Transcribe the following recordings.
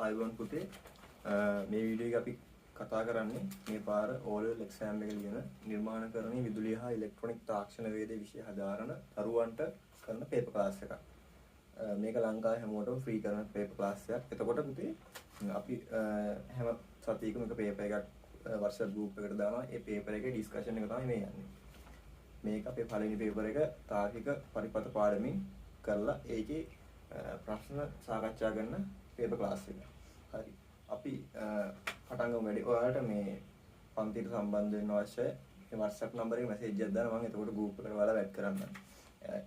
ආයුබෝවන් පුතේ මේ වීඩියෝ එක අපි කතා කරන්නේ මේ පාර O-level exam එක ලියන නිර්මාණකරණීය විදුලිය හා ඉලෙක්ට්‍රොනික තාක්ෂණ වේදේ විෂය හදාරන දරුවන්ට කරන පේපර් ක්ලාස් එකක්. මේක ලංකාවේ හැමෝටම ෆ්‍රී කරන පේපර් ක්ලාස් එකක්. එතකොට පුතේ අපි හැම සතියකම එක පේපර් එකක් WhatsApp group එකට දානවා. ඒ පේපර් එකේ ඩිස්කෂන් එක තමයි මේ යන්නේ. මේක අපේ පළවෙනි පේපර් එක තාර්කික පරිපථ පාඩමින් කරලා ඒකේ ප්‍රශ්න සාකච්ඡා කරන පේපර් ක්ලාස් එක. හරි. අපි පටන් ගමු වැඩි. ඔයාලට මේ පන්තියට සම්බන්ධ වෙන්න අවශ්‍යයි. මේ WhatsApp නම්බර් එකේ මැසේජ් එකක් දාන්න මම එතකොට group එකට ඔයාලා වැඩ් කරන්න.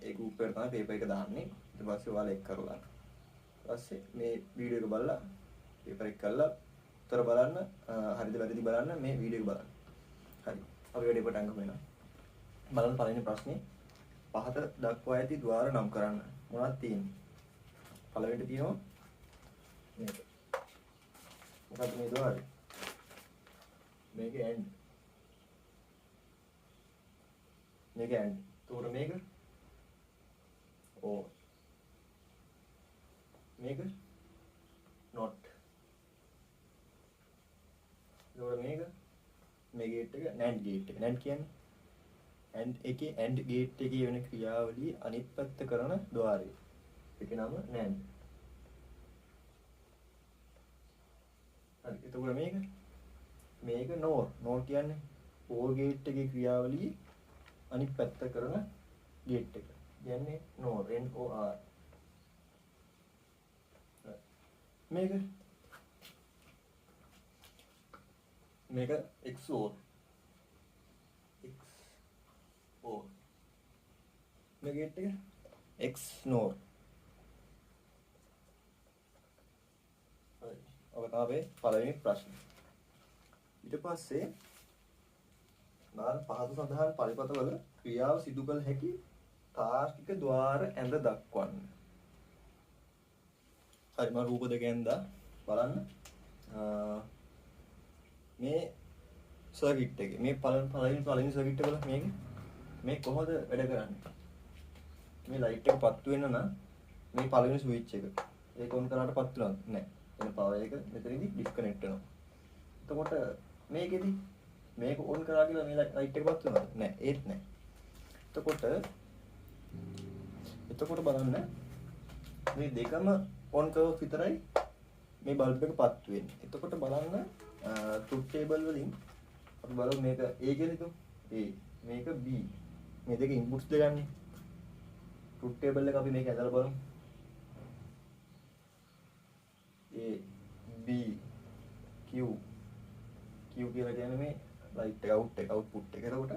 ඒ group එකට තමයි පේපර් එක දාන්නේ. ඊට පස්සේ ඔයාලා එක් කරලා. ඊට පස්සේ මේ වීඩියෝ එක බලලා පේපර් එක කරලා උත්තර බලන්න හරිද වැරදිද බලන්න මේ වීඩියෝ එක බලන්න. හරි. අපි වැඩි පටන් ගමු එහෙනම්. බලන්න පළවෙනි ප්‍රශ්නේ පහත දක්වා ඇති ద్వාර නම් කරන්න. මොනවද තියෙන්නේ? පළවෙනිට තියෙනවා මේක. මොකක්ද මේ ద్వාරය? මේක end. මේක end. එතකොට මේක O. මේක not. එතකොට මේ gate එක NAND gate එක. NAND කියන්නේ and එකේ and gate එකේ වෙන ක්‍රියාවලිය අනිත් පැත්ත කරන ద్వාරය. ඒකේ නම NAND. හරි. එතකොට මේක NOR. NOR කියන්නේ OR gate එකේ ක්‍රියාවලිය අනිත් පැත්ත කරන gate එක. කියන්නේ NOR. NOR. මේක XOR. XOR. මේ gate එක XNOR. හරි. ඔබ තමයි පළවෙනි ප්‍රශ්නේ. ඊට පස්සේ නාම පහත සඳහන් පරිපථවල ක්‍රියාව සිදු කළ හැකි තාර්කික ద్వාර ඇඳ දක්වන්න. හරි මම රූප දෙක ඇඳලා බලන්න. මේ සර්කිට් එකේ මේ පළවෙනි සර්කිට් එක වල මේ කොහොමද වැඩ කරන්නේ? මේ ලයිට් එක පත්තු වෙන්න නම් මේ පළවෙනි ස්විච් එක ඒක ඔන් කරාට පත්තු වෙනවද? නැහැ. එන පවර් එක මෙතනදී ඩිස්කනෙක්ට් වෙනවා. එතකොට මේකෙදි මේක ඔන් කරා කියලා මේ ලයිට් එක පත්තු වෙනවද? නැහැ. ඒත් නැහැ. එතකොට බලන්න මේ දෙකම ඔන් කරොත් විතරයි මේ බල්බ් එක පත්තු වෙන්නේ. එතකොට බලන්න ට්‍රුත් ටේබල් වලින් අපි බලමු මේක A කියලා හිතමු. A මේක B. මේ දෙක ඉන්පුට්ස් දෙකන්නේ. ට්‍රුත් ටේබල් එක අපි මේක ඇදලා බලමු. A B Q කියලා කියන්නේ මේ ලයිට් එක අවුට්පුට් එක. එතකොට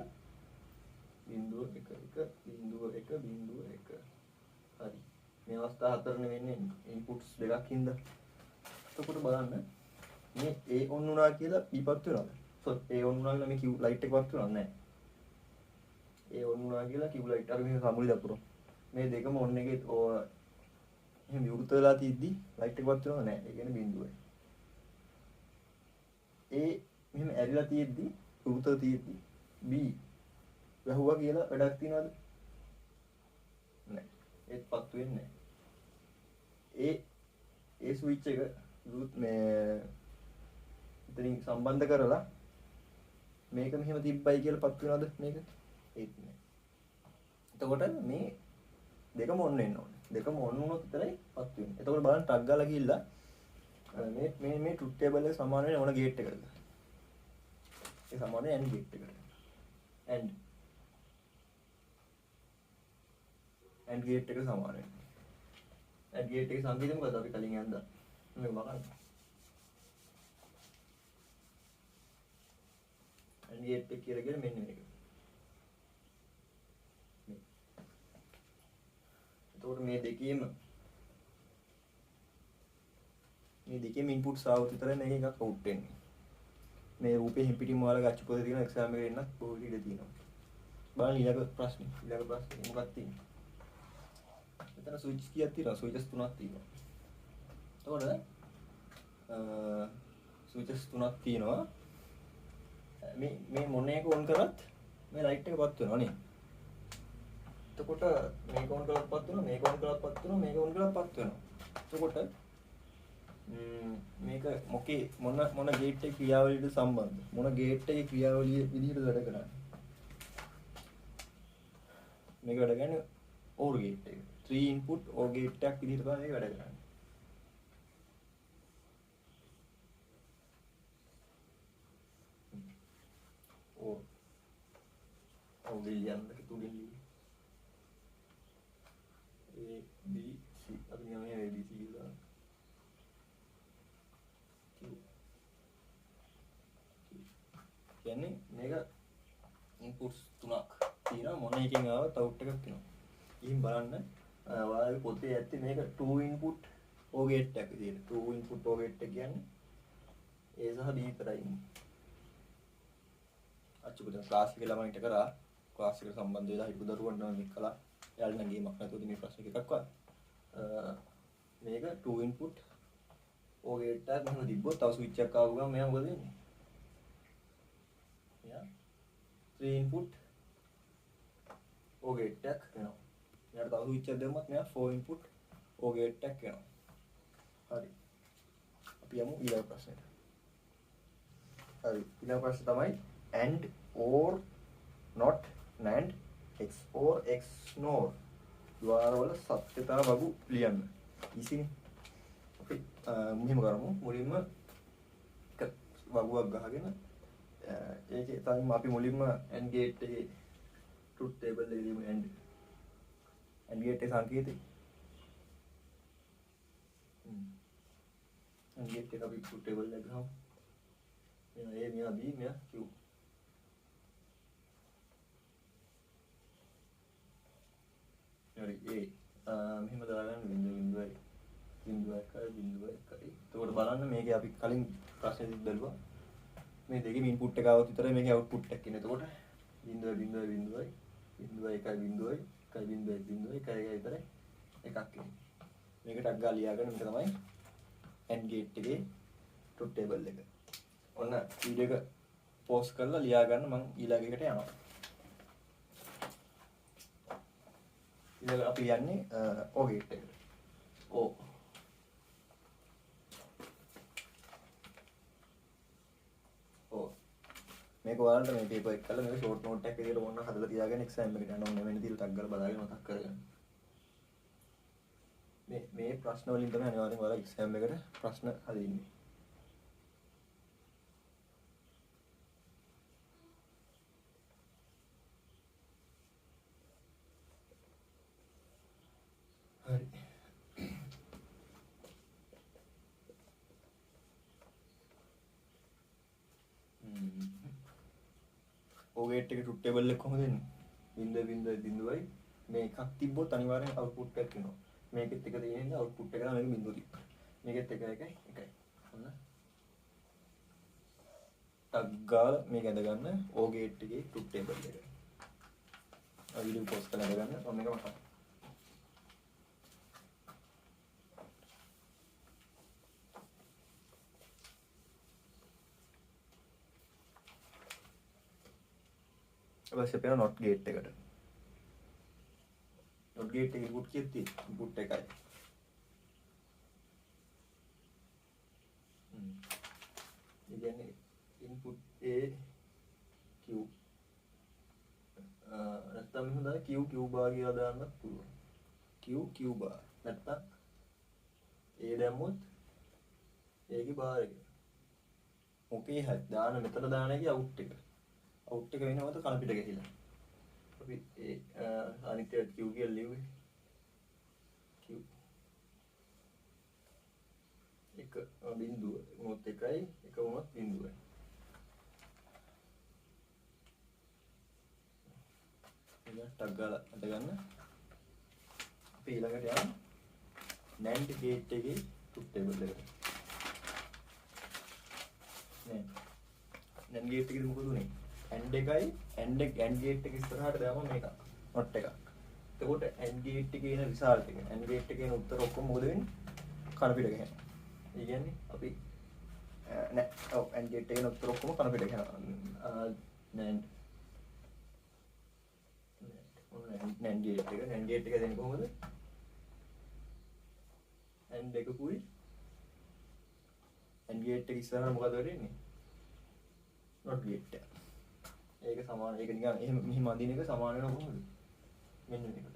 බිංදුව 1 බිංදුව 1 බිංදුව 1. හරි. මේ අවස්ථා හතරනේ වෙන්නේ ඉන්පුට්ස් දෙකක් හින්දා. එතකොට බලන්න මේ A on වුණා කියලා B පත් වෙනවද? A on වුණා කියලා මේ Q ලයිට් එක පත් වෙනවද? නැහැ. A on වුණා කියලා Q ලයිට් අර මේ සමුලි දපුරෝ. මේ දෙකම on එකේ එහෙම විවෘත වෙලා තියද්දි ලයිට් එක පත් වෙනවද? නැහැ. ඒ කියන්නේ බිංදුවයි. A මෙහෙම ඇරිලා තියද්දි විවෘතව තියද්දි B වැහුවා කියලා වැඩක් තියනවද? නැහැ. ඒත් පත් වෙන්නේ නැහැ. ඒ ස්විච් එක මේ ඉතින් සම්බන්ධ කරලා මේක මෙහෙම තිබ්බයි කියලා පත් වෙනවද මේක? ඒත් නෑ. එතකොට මේ දෙකම ඔන් වෙන්න ඕනේ. දෙකම ඔන් වුණොත් විතරයි පත් වෙන්නේ. එතකොට බලන්න ටග් ගාලා ගිහිල්ලා මේ ට්‍රුත් ටේබල් එක සමාන වෙන ඕන ගේට් එකකටද? ඒ සමාන වෙන AND ගේට් එකට. AND ගේට් එක සමාන වෙනවා. AND ගේට් එකේ සංකේතය මොකද අපි කලින් යන්දා. මේක බලන්න. AND ගේට් එක කියලා කියන්නේ මෙන්න මේක. එතකොට මේ දෙකේම ඉන්පුට්ස් ආවොත් විතරයි මේක එකක් අවුට් වෙන්නේ. මේ රූපේ හිම්පිටිම වල ගච්ඡ පොතේ තියෙන එක්සෑම් එකේ එන්නත් බොහෝ ඉඩ තියෙනවා. බලන්න ඊළඟ ප්‍රශ්නේ මොකක්ද තියෙන්නේ? මෙතන ස්විච් කීයක් තියෙනවා? ස්විචස් 3ක් තියෙනවා. එතකොට ස්විචස් 3ක් තියෙනවා. මේ මොන එක ඔන් කරත් මේ ලයිට් එක පත් වෙනවා නේ. එතකොට මේක ඔන් කරලා පත් වෙනවා, මේක ඔන් කරලා පත් වෙනවා, මේක ඔන් කරලා පත් වෙනවා. එතකොට මේක මොකේ මොන ගේට් එකේ ක්‍රියාවලියට සම්බන්ධ? මොන ගේට් එකේ ක්‍රියාවලිය විදිහට වැඩ කරන්නේ? මේක වැඩ කරන්නේ OR ගේට් එක. 3 input OR ගේට් එකක් විදිහට තමයි මේක වැඩ කරන්නේ. OR විලියම් එක තුලින් A B C අපි නියමයි A B C කියලා. කියන්නේ මේක ඉන්පුට්ස් තුනක් තියෙනවා මොන එකෙන් ආවත් අවුට් එකක් එනවා. ඉතින් බලන්න ඔයාලගේ පොතේ ඇත්තේ මේක 2 input OR gate එකක් විදියට. 2 input OR gate එක කියන්නේ A සහ B විතරයි ඉන්නේ. අච්චුපද ක්ලාස් එකේ ළමයින්ට කරා ක්ලාස් එකට සම්බන්ධ වෙලා හිටපු දරුවන්ට නම් මේක කළා. එයාලා නම් ගේමක් නැතුවද මේ ප්‍රශ්න එකක්වත්. මේක 2 input OR gate එකක් මෙහෙම තිබ්බොත් තව ස්විච් එකක් ආව ගමන් මෙයා මොකද වෙන්නේ? 3 input OR gate එකක් වෙනවා. මෙයාට තව ස්විච් එකක් දැම්මත් මෙයා 4 input OR gate එකක් වෙනවා. හරි. අපි යමු ඊළඟ ප්‍රශ්නෙට. හරි. ඊළඟ ප්‍රශ්නේ තමයි and or not NAND XOR XNOR ద్వාරවල සත්‍යතා වගු ලියන්න. ඉසිනේ. අපි මෙහෙම කරමු. මුලින්ම එක වගුවක් ගහගෙන ඒකේ තමයි අපි මුලින්ම AND gate එකේ truth table එකේ ලියමු AND gate එකේ සංකේතය. AND gate එක අපි truth table එක ගහමු. මෙයා A මෙයා B මෙයා Q. හරි A මෙහෙම දාගන්න 0.1 0.1. එතකොට බලන්න මේකේ අපි කලින් ප්‍රශ්නේදී බැලුවා. මේ දෙකේ ඉන්පුට් එක આવොත් විතරයි මේකේ අවුට්පුට් එක එන්නේ. එතකොට 0.1 විතරයි එකක් එන්නේ. මේක ටක් ගාලා ලියාගන්න මේක තමයි AND gate එකේ truth table එක. ඔන්න වීඩියෝ එක පෝස් කරලා ලියා ගන්න මම ඊළඟ එකට යනවා. ඊළඟ අපි යන්නේ OR gate එකට. මේක ඔයාලට මේ පේපර් එක කරලා මේක ෂෝට් නෝට් එකක් විදියට ඕන හදලා තියාගෙන එක්සෑම් එකට යන්න ඕනේ වෙන විදියට ටක් ගාලා බලාගෙන මතක් කරගන්න. මේ ප්‍රශ්න වලින් තමයි අනිවාර්යෙන් ඔයාලා එක්සෑම් එකට ප්‍රශ්න හදින්නේ. හරි. OR gate එකේ truth table එක කොහොමද එන්නේ? 0.0.0යි මේ එකක් තිබ්බොත් අනිවාර්යෙන් අවුට්පුට් එකක් එනවා. මේකෙත් එක තියෙන්නේ අවුට්පුට් එක නම් මේක බිඳුව තිබ්බා. මේකෙත් එක එකයි. ඔන්න. ටක් ගාලා මේක ඇඳ ගන්න OR gate එකේ truth table එක. ආ වීඩියෝ පෝස්ට් කරලා ඇඳ ගන්න. ඔන්න එක මතක්. ඊපස්සේ පේන not gate එකට. not gate එකේ input කීයක් තියෙන්නේ? input එකයි. ඒ කියන්නේ input A Q නැත්නම් මෙහෙම දාලා Q Q bar කියලා දාන්නත් පුළුවන්. Q Q bar. නැත්නම් A දැම්මොත් ඒකේ bar එක. මොකේ හරි දාන මෙතන දාන එකේ out එක. out එක වෙනවද කන පිට ගහලා. අපි ඒ අනිත්‍ය Q කියලා ලියුවේ. Q එක බිඳුව මොකක් එකයි එක වුණොත් බිඳුවයි. ටක් ගාලා අද ගන්න. අපි ඊළඟට යමු NAND gate එකේ truth table එකට. NAND gate එකේ මොකද උනේ? AND එකයි AND gate එක ඉස්සරහට දාම මේක not එකක්. එතකොට AND gate එකේ එන result එක AND gate එකේ එන උත්තර ඔක්කොම මොකද වෙන්නේ? කන පිට ගහනවා. ඒ කියන්නේ අපි නෑ ඔව් AND gate එකේ එන උත්තර ඔක්කොම කන පිට ගහනවා. NAND NAND gate එක දෙන්නේ කොහොමද? AND එකකුයි ගේට් එක ඉස්සරහට මොකද වෙන්නේ? not ගේට් එක. ඒක සමාන ඒක නිකන් එහෙම මෙහි මදින එක සමාන වෙනව කොහොමද? මෙන්න මේකට.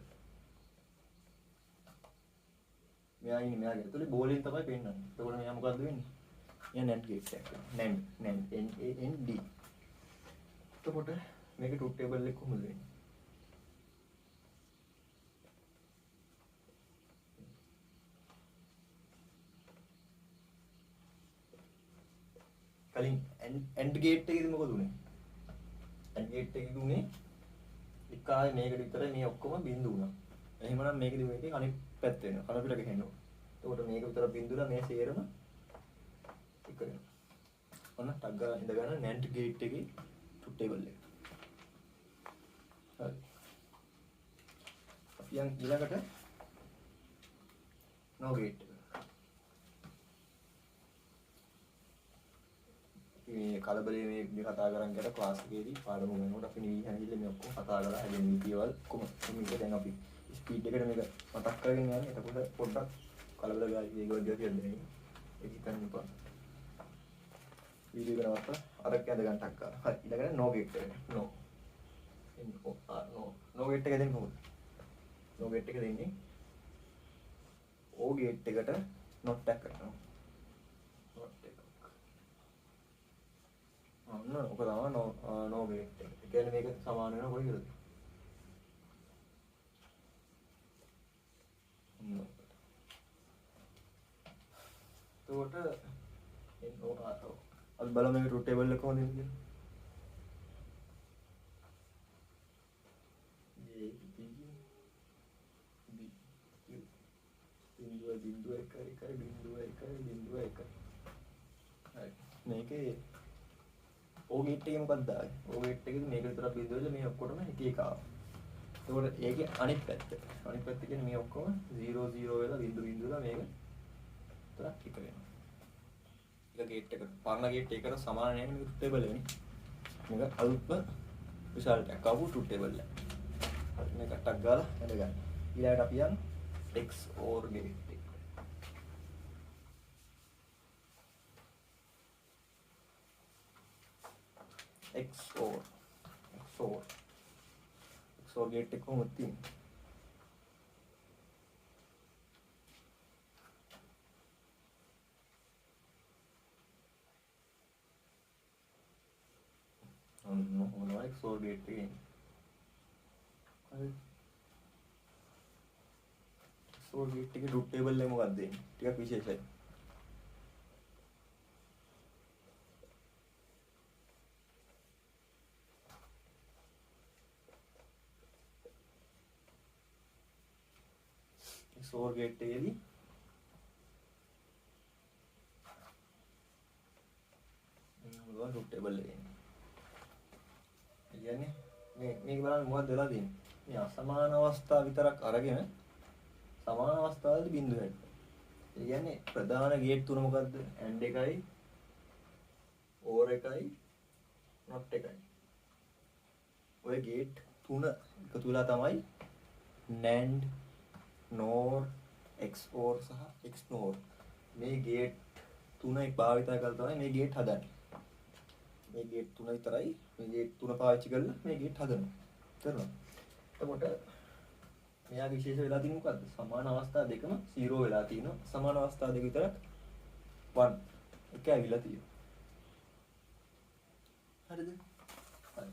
මෙයා ඉන්නේ මෙයාගේ. ඒතකොට බෝලෙන් තමයි පෙන්නන්නේ. එතකොට මෙයා මොකද්ද වෙන්නේ? මෙයා NAND ගේට් එකක්. NAND N A N D. එතකොට මේක ට්‍රූත් ටේබල් එක කොහොමද වෙන්නේ? කලින් AND ගේට් එකේදී මොකද උනේ? AND ගේට් එකේ උනේ එකයි මේකට විතරයි මේ ඔක්කොම බිඳු වුණා. එහෙමනම් මේකදී මේකේ අනිත් පැත්ත වෙනවා. කන පිට ගහනවා. එතකොට මේක විතර බිඳුලා මේ සේරම එක වෙනවා. ඔන්න ටග් ගාලා ඉඳ ගන්න NAND ගේට් එකේ ට්‍රූත් ටේබල් එක. හරි. අපි යන් ඊළඟට NOR ගේට් එක. මේ කලබලේ මේ කතා කරන් ගියට ක්ලාස් එකේදී පාඩම ගන්නකොට අපි නිවි හැංගිල්ල මේ ඔක්කොම කතා කරලා හැදෙන නීතියවල් කොහොම මේක දැන් අපි ස්පීඩ් එකට මේක මතක් කරගෙන යන්නේ. එතකොට පොඩ්ඩක් කලබල ගායි ඒගොල්ලෝ කියන්නේ ඒක හිතන්න එපා. වීඩියෝ එක නවත්ත අර කැඳ ගන්න ටක් කරලා. හරි ඊළඟට NO ගේට් එක. NO NO ගේට් එක දෙන්නේ කොහොමද? NO ගේට් එක දෙන්නේ O ගේට් එකට not එකක් කරනවා. ඔන්න ඔක තමයි NO ගේට් එක. ඒ කියන්නේ මේක සමාන වෙනවා කොහේද? එතකොට අපි බලමු මේක ට්‍රූත් ටේබල් එක කොහොමද එන්නේ කියලා. බිඳුව එකයි බිඳුව එකයි. හරි. මේකේ O ගේට් එකේ මොකක්ද ආවේ? O ගේට් එකේ මේක විතරක් බිඳුවල මේ ඔක්කොටම එක එක ආවා. එතකොට ඒකේ අනිත් පැත්ත කියන්නේ මේ ඔක්කොම 0 0 වෙලා බිඳු බිඳුලා මේක විතරක් එක වෙනවා. ඒක ගේට් එක පරණ ගේට් එකකට සමාන නැහැ මේක ට්‍රූත් ටේබල් එකනේ. මේක අලුත්ම රිසල්ට් එකක් ආපු ට්‍රූත් ටේබල් එක. හරි මේක ටක් ගාලා හද ගන්න. ඊළඟට අපි යන් XOR ගේට් එක. XOR ගේට් එක කොහොමද තියෙන්නේ? මොනවා XOR ගේට් එකේ? හරි. XOR ගේට් එකේ ට්‍රූත් ටේබල් එක මොකක්ද දෙන්නේ? ටිකක් විශේෂයි. XOR ගේට් එකේදී මොනවා ට්‍රූත් ටේබල් එකේ. කියන්නේ මේක බලන්න මොකක්ද වෙලා තියෙන්නේ? මේ අසමාන අවස්ථා විතරක් අරගෙන සමාන අවස්ථාවලදී බිඳු හැටි. ඒ කියන්නේ ප්‍රධාන ගේට් තුන මොකද්ද? AND එකයි OR එකයි NOT එකයි. ඔය ගේට් තුන එකතු වෙලා තමයි NAND NOR XOR සහ XNOR මේ ගේට් තුන භාවිතා කරලා තමයි මේ ගේට් හදන්නේ. මේ ගේට් තුන විතරයි මේ ගේට් තුන පාවිච්චි කරලා මේ ගේට් හදනවා. කරනවා. එතකොට මෙයාගේ විශේෂ වෙලා තියෙන්නේ මොකද්ද? සමාන අවස්ථා දෙකම 0 වෙලා තියෙනවා. සමාන අවස්ථා දෙක විතරක් 1 එක ඇවිල්ලා තියෙනවා. හරිද? හරි.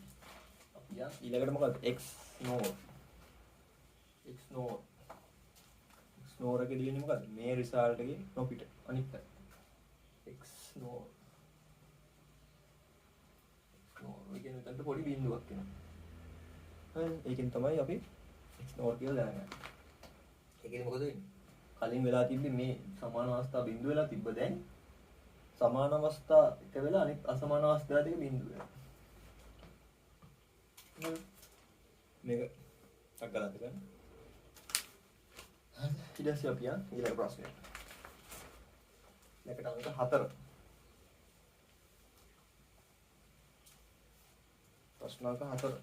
අපි ඊළඟට මොකද්ද? XNOR. XNOR එකේ දෙන්නේ මොකද්ද? මේ රිසල්ට් එකේ නොපිට අනිත් පැත්ත. XNOR ඒකෙන් උතන්ට පොඩි බිඳුවක් එනවා. හරි ඒකෙන් තමයි අපි XNOR කියලා දාගන්නේ. ඒකෙන් මොකද වෙන්නේ? කලින් වෙලා තිබ්බේ මේ සමාන අවස්ථා බිඳු වෙලා තිබ්බ දැන් සමාන අවස්ථා එක වෙලා අනිත් අසමාන අවස්ථා දෙක බිඳු වෙනවා. මේක ටක් ගාලා ගන්න. හරි ඊට පස්සේ අපි ඊළඟ ප්‍රශ්නයට. මේකට අංක 4. ප්‍රශ්න අංක 4.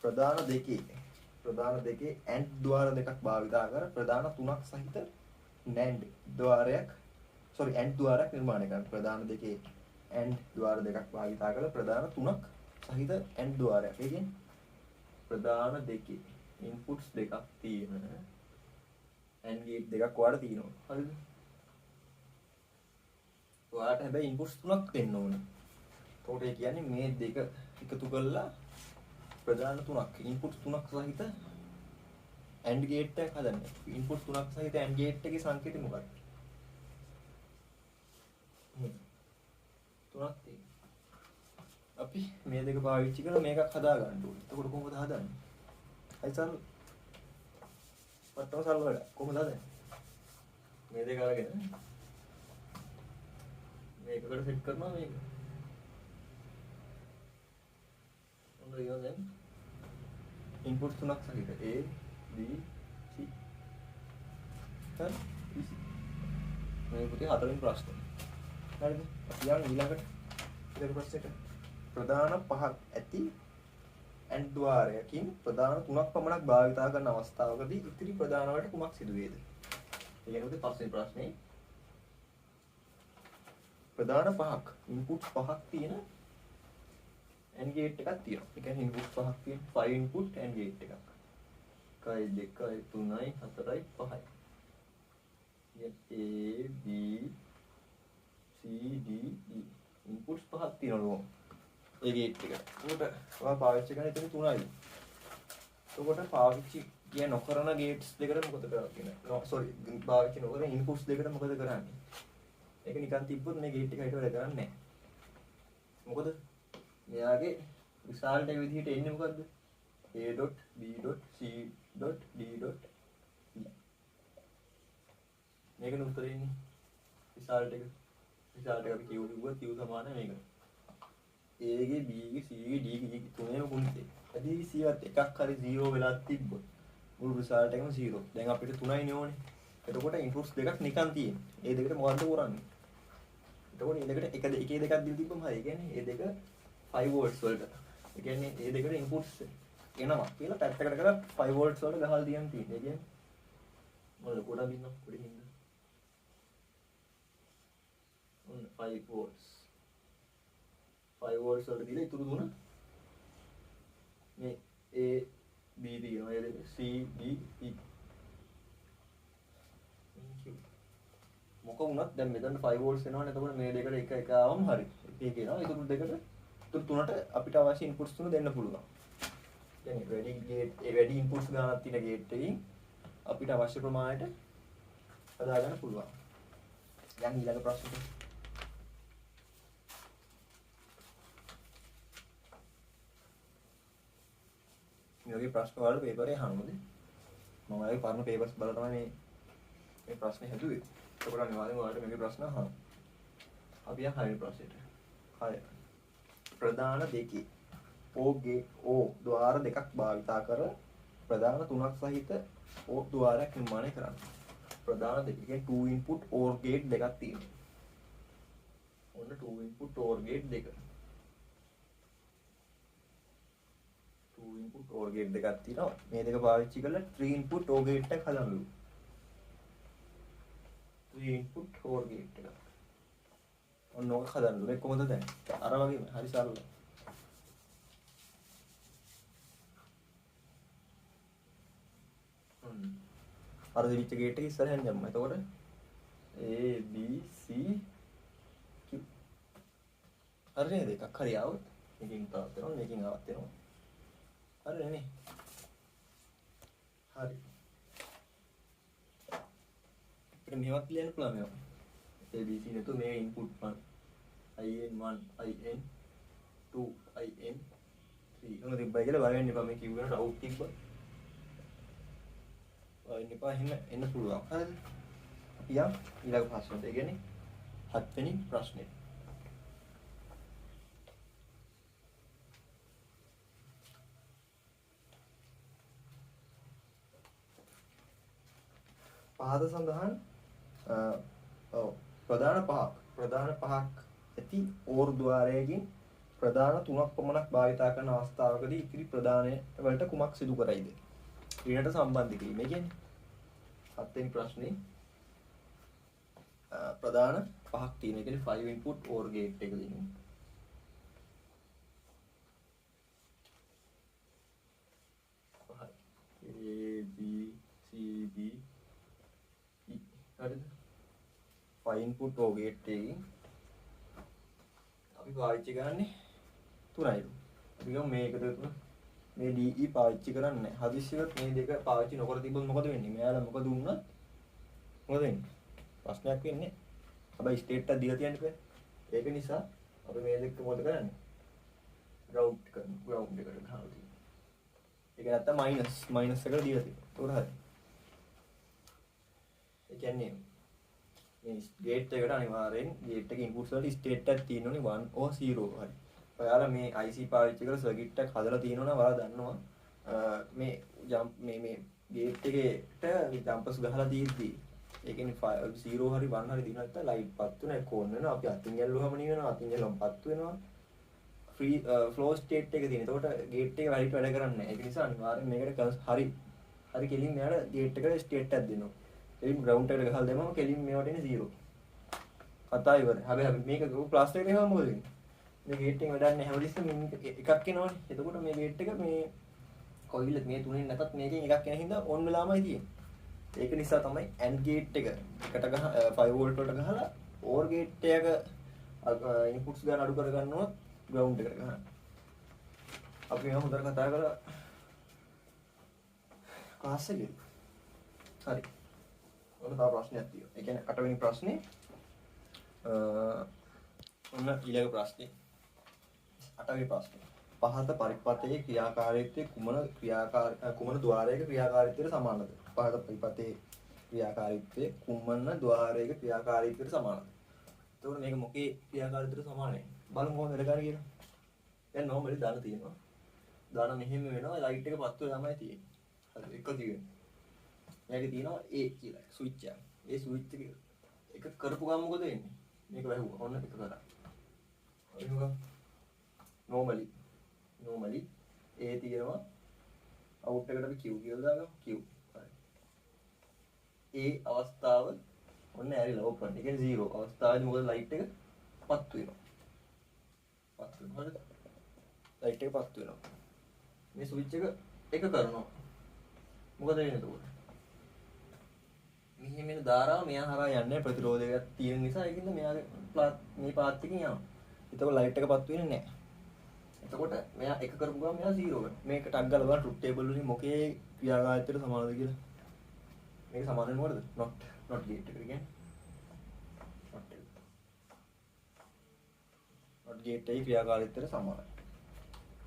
ප්‍රධාන දෙකේ AND ద్వාර දෙකක් භාවිතා කර ප්‍රධාන තුනක් සහිත NAND ద్వාරයක් sorry AND ద్వాරයක් නිර්මාණය කරන්න. ප්‍රධාන දෙකේ AND ద్වාර දෙකක් භාවිතා කරලා ප්‍රධාන තුනක් සහිත AND ద్වාරයක්. ඒ කියන්නේ ප්‍රධාන දෙකේ ඉන්පුට්ස් දෙකක් තියෙන AND ගේට් දෙකක් ඔයාලට තියෙනවා. හරිද? ඔයාලට හැබැයි ඉන්පුට්ස් තුනක් දෙන්න ඕනේ. ඒකට ඒ කියන්නේ මේ දෙක එකතු කරලා ප්‍රධාන තුනක් ඉන්පුට්ස් තුනක් සහිත AND ගේට් එකක් හදන්න. ඉන්පුට්ස් තුනක් සහිත AND ගේට් එකේ සංකේතය මොකක්ද? තුනක් තියෙනවා. අපි මේ දෙක පාවිච්චි කරලා මේකක් හදා ගන්න ඕනේ. එතකොට කොහොමද හදන්නේ? අයිසල් වට්ටම සල් වල කොහොමද හදන්නේ? මේ දෙක අරගෙන මේකකට සෙට් කරනවා මේක. ඔන්න ඊළඟ ඉන්පුට් තුනක් සහිත A B C. හරි? මේ පුතේ හතරෙන් ප්‍රශ්න. හරිද? අපි යන්න ඊළඟට ඊළඟ ප්‍රශ්නෙට. ප්‍රධාන පහක් ඇති AND ద్వාරයකින් ප්‍රධාන තුනක් පමණක් භාවිතා කරන අවස්ථාවකදී ඉතිරි ප්‍රධාන වලට කුමක් සිදු වේද? ඒ කියන්නේ පස්වෙනි ප්‍රශ්නේ ප්‍රධාන පහක් ඉන්පුට් පහක් තියෙන AND ගේට් එකක් තියෙනවා. ඒ කියන්නේ ඉන්පුට් පහක් තියෙන 5 ඉන්පුට් AND ගේට් එකක්. 1 2 3 4 5යි. A B C D E inputs පහක් තියෙනවා. ඒ ගේට් එකට. උකට ඔයා පාවිච්චි කරන එතන 3යි. උකට පාවිච්චි කිය නොකරන ගේට්ස් දෙකට මොකද කරන්නේ? sorry පාවිච්චි නොකරන ඉන්පුට්ස් දෙකට මොකද කරන්නේ? ඒක නිකන් තිබ්බොත් මේ ගේට් එක හිට වැඩ කරන්නේ නැහැ. මොකද මෙයාගේ රිසල්ට් එක විදිහට එන්නේ මොකද්ද? A. B. C. D. E. මේකනේ උත්තරේ ඉන්නේ. රිසල්ට් එක. රිසල්ට් එක අපි කිව්වා Q සමාන මේකට. A ගේ B ගේ C ගේ D ගේ තුනේම ගුණිතේ. ඇයි C වත් එකක් හරි 0 වෙලා තිබ්බොත් මුළු රිසල්ට් එකම 0. දැන් අපිට 3යි ඕනේ. එතකොට ඉන්පුට්ස් දෙකක් නිකන් තියෙන්නේ. ඒ දෙකට මොකද්ද කරන්නේ? එතකොට මේ දෙකට එකේ දෙකක් දීලා තිබ්බම හරි. ඒ කියන්නේ මේ දෙක 5 volts වලට. ඒ කියන්නේ මේ දෙකට ඉන්පුට්ස් එනවා කියලා පැත්තකට කරලා 5 volts වලට ගහලා තියන් තියෙන්නේ. ඒ කියන්නේ මොකද කොටන් දින්නවා කොටින් ඉන්න. ඔන්න 5 volts. 5 volts වලට දීලා ඉතුරු දුන මේ A B තියෙනවා. ඒ දෙක C D E. මොක වුණත් දැන් මෙතන 5 volts එනවනේ. එතකොට මේ දෙකට එක එක ආවම හරි. ඒක එනවා. ඉතුරු දෙකට ඉතුරු තුනට අපිට අවශ්‍ය ඉන්පුට්ස් තුන දෙන්න පුළුවන්. يعني වැඩි ගේට් ඒ වැඩි ඉන්පුට්ස් ගන්නක් තියෙන ගේට් එකකින් අපිට අවශ්‍ය ප්‍රමාණයට හදා ගන්න පුළුවන්. දැන් ඊළඟ ප්‍රශ්නෙට. මේ වගේ ප්‍රශ්න වල පේපරේ අහනවාද? මම ආයේ පරණ පේපර්ස් බලලා තමයි මේ ප්‍රශ්නේ හැදුවේ. ඒකට මේ වගේ ඔයාලට මේකේ ප්‍රශ්න අහනවා. අපි යන හරිය ප්‍රශ්නෙට. හරි. ප්‍රධාන දෙකේ O ద్వාර දෙකක් භාවිතා කර ප්‍රධාන තුනක් සහිත O ద్వාරයක් නිර්මාණය කරන්න. ප්‍රධාන දෙකේ 2 input OR gate දෙකක් තියෙනවා. ඔන්න 2 input OR gate දෙක. 2 input OR gate දෙකක් තියෙනවා. මේ දෙක පාවිච්චි කරලා 3 input OR gate එකක් හදන්න. 3 input OR gate එකක්. ඔන්න ඔක හදන්න. මේ කොහොමද දැන්? අර වගේම හරි සරලයි. අර දෙවිච්ච ගේට් එක ඉස්සරහින් දැම්මා. එතකොට A B C Q. හරි නේද? එකක් හරි ආවොත් මේකෙන් තවත් වෙනවා, මේකෙන් ආවත් වෙනවා. හරි නේ? හරි. අපිට මේවත් ලියන්න පුළුවන් මේවා. A B C නේතු මේ ඉන්පුට් 1 IN1 IN2 IN3 උන තිබ්බයි කියලා බය වෙන්න එපා. මේ කිව්වනට අවුට් තිබ්බා. ඉන්නපා එන්න පුළුවන්. හරිද? අපි යම් ඊළඟ ප්‍රශ්නෙට. ඒ කියන්නේ 7 වෙනි ප්‍රශ්නේ. පහත සඳහන් ප්‍රධාන පහක් ඇති OR ద్వාරයකින් ප්‍රධාන තුනක් පමණක් භාවිතා කරන අවස්ථාවකදී ඉතිරි ප්‍රධාන වලට කුමක් සිදු කරයිද? ඊට සම්බන්ධ කිරීම. ඒ කියන්නේ 7 වෙනි ප්‍රශ්නේ ප්‍රධාන පහක් තියෙන. ඒ කියන්නේ 5 input OR gate එක දෙන්නේ. A B C D E හරිද? 5 input OR gate එකකින් අපි පාවිච්චි කරන්නේ 3යි. අපි ගමු මේකද මේ DE පාවිච්චි කරන්නේ නැහැ. හදිස්සියවත් මේ දෙක පාවිච්චි නොකර තිබ්බොත් මොකද වෙන්නේ? මෙයාලා මොකද වුණත් මොකද වෙන්නේ? ප්‍රශ්නයක් වෙන්නේ. හැබැයි ස්ටේට් එක දීලා තියන්නේ කොහෙද? ඒක නිසා අපි මේ දෙක මොකද කරන්නේ? ග්‍රවුන්ඩ් එකට ගහලා තියෙනවා. ඒක නැත්තම් මයිනස් එකට දීලා තියෙනවා. ඒක හරි. ඒ කියන්නේ මේ ගේට් එකට අනිවාර්යෙන් ගේට් එකේ ඉන්පුට්ස් වල ස්ටේට් එකක් තියෙන්න ඕනේ 1 or 0 හරි. ඔයාලා මේ IC පාවිච්චි කරලා සර්කිට් එකක් හදලා තියෙනවා නම් ඔයාලා දන්නවා මේ ජම්ප් මේ ගේට් එකේට ජම්පර්ස් ගහලා තියෙද්දි ඒ කියන්නේ 0 හරි 1 හරි දින නැත්නම් ලයිට් පත් වෙන එක ඕන වෙනවා. අපි අතින් ඇල්ලුවම නේ වෙනවා. අතින් ඇල්ලුවම පත් වෙනවා. ෆ්‍රී ෆ්ලෝ ස්ටේට් එක තියෙන. එතකොට ගේට් එක වැඩිට වැඩ කරන්නේ නැහැ. ඒක නිසා අනිවාර්යෙන් මේකට හරි කෙලින් මෙයාට ගේට් එකට ස්ටේට් එකක් දෙනවා. කෙලින් ග්‍රවුන්ඩ් එකට ගහලා දැම්මම කෙලින් මේවට එන්නේ 0. කතා ඉවරයි. හැබැයි මේක ප්ලස් එකට ගහම මොකද වෙන්නේ? මේ ගේට් එක වැඩක් නැහැ. හැමතිස්සෙම එකක් එනවනේ. එතකොට මේ ගේට් එක මේ කොයිල් මේ තුනෙන් නැතත් මේකෙන් එකක් එන හින්දා ඔන් වෙලාමයි තියෙන්නේ. ඒක නිසා තමයි AND ගේට් එක එකට 5 වෝල්ට් වලට ගහලා OR ගේට් එක ඉන්පුට්ස් ගන්න අඩු කර ගන්නවා ග්‍රවුන්ඩ් එකට ගහන්න. අපි මේ හොඳට කතා කරලා ක්ලාස් එකේ. හරි. ඔන්න තව ප්‍රශ්නයක් තියෙනවා. ඒ කියන්නේ 8 වෙනි ප්‍රශ්නේ ඔන්න ඊළඟ ප්‍රශ්නේ 8 වෙනි ප්‍රශ්නේ. පහත පරිපථයේ ක්‍රියාකාරීත්වයේ කුමන ద్వාරයක ක්‍රියාකාරීත්වයට සමානද? පහත පරිපථයේ ක්‍රියාකාරීත්වයේ කුමන ద్వාරයක ක්‍රියාකාරීත්වයට සමානද? එතකොට මේක මොකේ ක්‍රියාකාරීත්වයට සමානයි? බලමු කොහොමද වැඩ කරන්නේ කියලා. දැන් normally දාන තියෙනවා. දාන මෙහෙම වෙනවා ලයිට් එක පත්ව තමයි තියෙන්නේ. හරි එක තියෙන්නේ. මේකේ තියෙනවා A කියලා ස්විච් එක. ඒ ස්විච් එක කරපු ගමන් මොකද වෙන්නේ? මේක වැහුවා. ඔන්න එක කරා. හරි normally A තියෙනවා අවුට් එකට අපි Q කියලා දාගමු Q. හරි. ඒ අවස්ථාව ඔන්න ඇරිලා ඕපන්. ඒ කියන්නේ 0 අවස්ථාවේදී මොකද ලයිට් එක පත් වෙනවා. හරිද? ලයිට් එක පත් වෙනවා. මේ ස්විච් එක කරනවා. මොකද වෙන්නේ එතකොට? මෙහෙම එන ධාරාව මෙයා හරහා යන්නේ ප්‍රතිරෝධයක් තියෙන නිසා ඒකින්ද මෙයාගේ මේ පාත් එකකින් යනවා. එතකොට ලයිට් එක පත් වෙන්නේ නැහැ. එතකොට මෙයා එක කරපු ගමන් මෙයා 0 වෙනවා. මේක ටග් ගාලා බලන්න ට්‍රුත් ටේබල් වලින් මොකේ ක්‍රියාකාරීත්වයට සමානද කියලා. මේක සමාන වෙන්නේ මොකටද? not gate එකට කියන්නේ. not gate එකේ ක්‍රියාකාරීත්වයට සමානයි.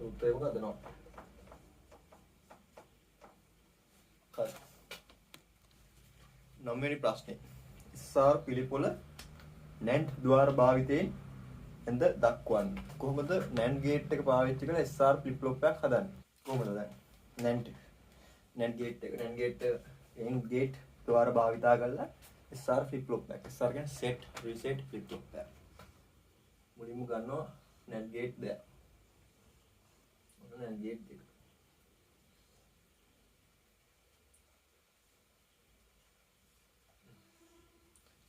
උත්තරේ මොකද්ද? not. හරි. 9 වෙනි ප්‍රශ්නේ. SR පිළිපොළ NAND ద్వාර භාවිතයෙන් එඳ දක්වන්නේ. කොහොමද NAND gate එක පාවිච්චි කරලා SR flip flop එකක් හදන්නේ? කොහොමද දැන්? NAND gate ద్వාර භාවිතා කරලා SR flip flop එකක්. SR කියන්නේ set reset flip flop එකක්. මුලින්ම ගන්නවා NAND gate දෙක. ඔන්න NAND gate දෙක.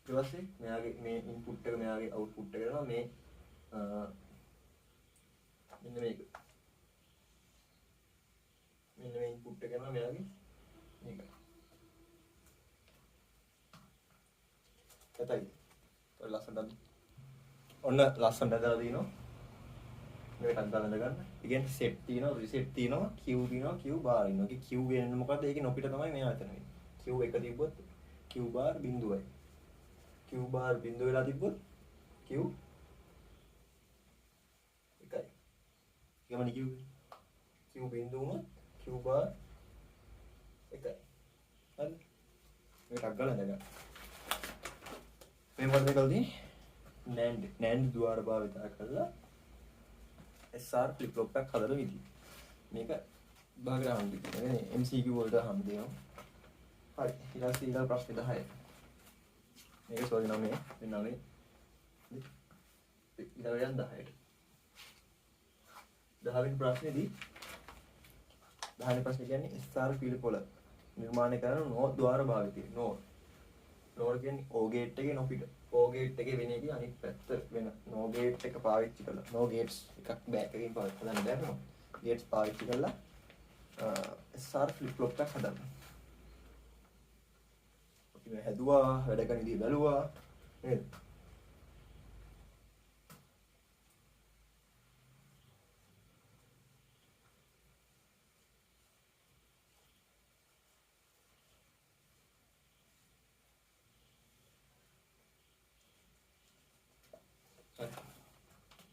ඊට පස්සේ මෙයාගේ මේ ඉන්පුට් එක මෙයාගේ අවුට්පුට් එක කරනවා මේ මෙන්න මේක. මෙන්න මේ ඉන්පුට් එක කරනවා මෙයාගේ මේක. එතයි. ඔය ලස්සනට ඔන්න ලස්සනට දාලා දිනවා. මේකත් දාලා ගන්න. ඒ කියන්නේ set තියෙනවා, reset තියෙනවා, Q තියෙනවා, Q bar ඉන්නවා. ඒ Q වෙන්නේ මොකද්ද? ඒකේ නොපිට තමයි මෙයා එතන වෙන්නේ. Q එක තිබ්බොත් Q bar බිඳුවයි. Q bar බිඳුව වෙලා තිබ්බොත් Q එකයි. ගමන Q බිඳුව වුණොත් Q bar එකයි. හරි. මේකක් ගලන ගන්න. මේ මොකද කළේ? NAND ద్వාර භාවිතා කරලා SR flip flop එකක් හදලා විදිහ. මේක බාග්‍රවුන්ඩ් එක. يعني MCQ වලට අහන්න දෙනවා. හරි. ඊළඟ ප්‍රශ්නේ 10. මේක සෝරි 9 ඊළඟ යන 10ට. 10 වෙනි ප්‍රශ්නේදී 10 වෙනි ප්‍රශ්නේ කියන්නේ SR පිළිපොළ නිර්මාණය කරන නෝඩ් ద్వාර භාවිතය. නෝඩ් කියන්නේ O gate එකේ නොපිට. O ගේට් එකේ වෙන එකේ අනිත් පැත්ත වෙන නෝ ගේට් එක පාවිච්චි කළා. නෝ ගේට්ස් එකක් බෑක් එකකින් පාවිච්චි කරන්න බැහැ. ගේට්ස් පාවිච්චි කළා SR ෆ්ලිප් ෆ්ලොප් එකක් හදන්න. අපි මේ හැදුවා වැඩ කරන විදිහ බැලුවා නේද?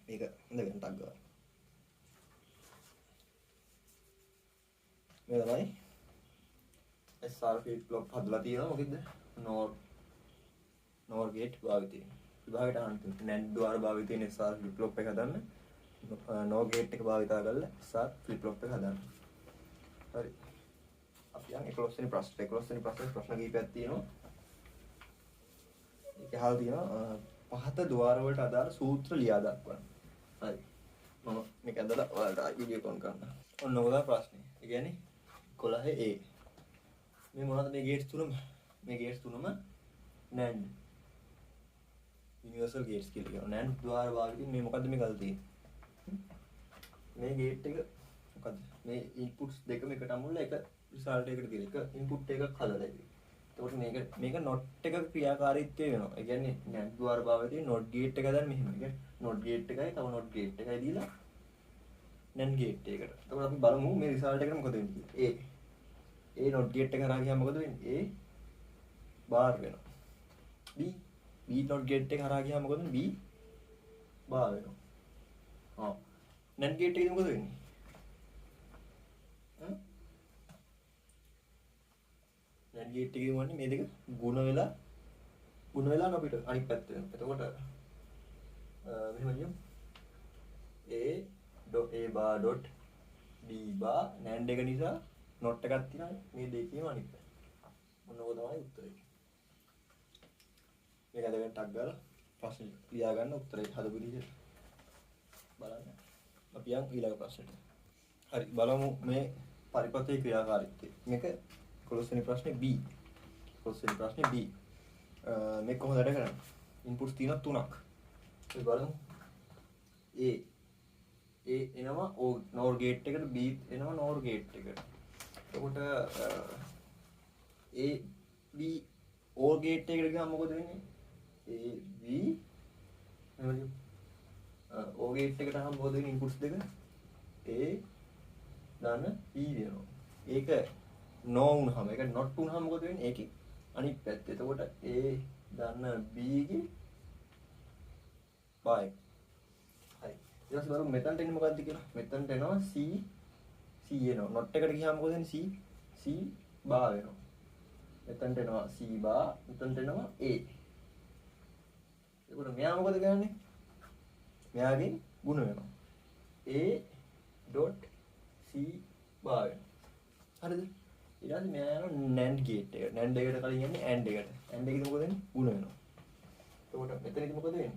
මේක ඉඳගෙන ටක් ගාලා මේ තමයි SR ෆ්ලිප් ෆ්ලොප් හදලා තියෙනවා. මොකද නෝර් ගේට් භාවිතය විභාගයට අහන්න නැන්ඩ් द्वारा භාවිත වෙන SR ෆ්ලිප් ෆ්ලොප් එක හදන්න නෝ ගේට් එක භාවිතා කරලා SR ෆ්ලිප් ෆ්ලොප් එක හදන්න. හරි අපි යන් 11 වෙනි ප්‍රශ්න 11 වෙනි ප්‍රශ්නේ ප්‍රශ්න කීපයක් තියෙනවා. ඒක අහලා තියෙනවා පහත ద్వාර වලට අදාළ සූත්‍ර ලියා දක්වන්න. හරි මම මේක ඇදලා ඔයාලට වීඩියෝ කොන් කරන්න. ඔන්න ඔය ප්‍රශ්නේ. ඒ කියන්නේ 11A මේ මොනවද මේ ගේට්ස් තුනම? මේ ගේට්ස් තුනම NAND යුනිවර්සල් ගේට්ස් කියලා කියනවා. NAND ద్వාර භාවිතින් මේ මොකද්ද මේ ගල් තියෙන්නේ? මේ ගේට් එක මොකද්ද? මේ ඉන්පුට්ස් දෙකම එකට අමුල්ලා එක රිසල්ට් එකකට දෙන එක ඉන්පුට් එකක් හදලා ඉතින්. එතකොට මේක නොට් එක ක්‍රියාකාරීත්වය වෙනවා. ඒ කියන්නේ NAND ద్వාර භාවිතින් නොට් ගේට් එක දැන් මෙහෙම. ඒ කියන්නේ නොට් ගේට් එකයි තව නොට් ගේට් එකයි දීලා NAND ගේට් එකකට. එතකොට අපි බලමු මේ රිසල්ට් එකට මොකද වෙන්නේ කියලා. A not gate එක හරහා ගියාම මොකද වෙන්නේ? A bar වෙනවා. B not gate එක හරහා ගියාම මොකද වෙන්නේ? B bar වෙනවා. NAND gate එකේදී මොකද වෙන්නේ? NAND gate එකේදී වන්නේ මේ දෙක ගුණ වෙලා අපිට අනිත් පැත්ත වෙනවා. එතකොට මෙහෙම කියමු. A bar dot B bar NAND එක නිසා නොට් එකක් තියෙනවා මේ දෙකේම අනිත් පැත්ත. මොන ඕක තමයි උත්තරේ. මේක අදගෙන ටක් ගාලා ප්‍රශ්න ලියා ගන්න උත්තරේ හදපු විදිහට බලන්න. අපි යන් ඊළඟ ප්‍රශ්නෙට. හරි බලමු මේ පරිපථයේ ක්‍රියාකාරීත්වය. මේක 11 වෙනි ප්‍රශ්නේ B. 11 වෙනි ප්‍රශ්නේ B. මේක කොහොමද වැඩ කරන්නේ? ඉන්පුට්ස් තියෙනවා තුනක්. අපි බලමු. A එනවා NOR ගේට් එකට B එනවා NOR ගේට් එකට. එතකොට A B OR ගේට් එකට ගියාම මොකද වෙන්නේ? A B එහෙමද? OR ගේට් එකට ආවම මොකද වෙන්නේ? ඉන්පුට්ස් දෙක A දාන B වෙනවා. ඒක no වුණාම ඒක not වුණාම මොකද වෙන්නේ? ඒකේ අනිත් පැත්ත. එතකොට A දාන B ගේ බයි. හරි. ඊට පස්සේ බලමු මෙතනට එන්නේ මොකද්ද කියලා. මෙතනට එනවා C එනවා. not එකට ගියාම මොකද වෙන්නේ? C බා වෙනවා. මෙතනට එනවා C බා, මෙතනට එනවා A. ඒකට මෙයා මොකද කරන්නේ? මෙයාගෙන් ගුණ වෙනවා. A dot C බා වෙනවා. හරිද? ඊට පස්සේ මෙයා යනවා NAND gate එකට. NAND එකට කලින් යන්නේ AND එකට. AND එකේදී මොකද වෙන්නේ? ගුණ වෙනවා. එතකොට මෙතනදී මොකද වෙන්නේ?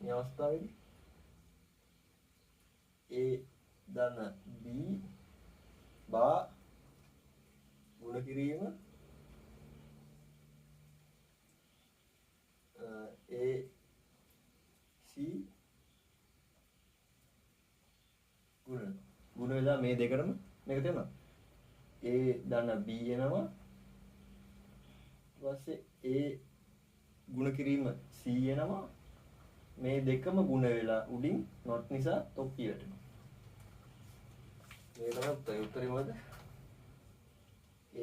මේ අවස්ථාවේදී A ධන B බා ගුණ කිරීම A C ගුණ වෙලා මේ දෙකටම මේක තියෙනවා. A ධන B එනවා. ඊට පස්සේ A ගුණ කිරීම C එනවා. මේ දෙකම ගුණ වෙලා උඩින් not නිසා තොප්පිය වැටෙනවා. මේ තමයි උත්තරේ මොකද?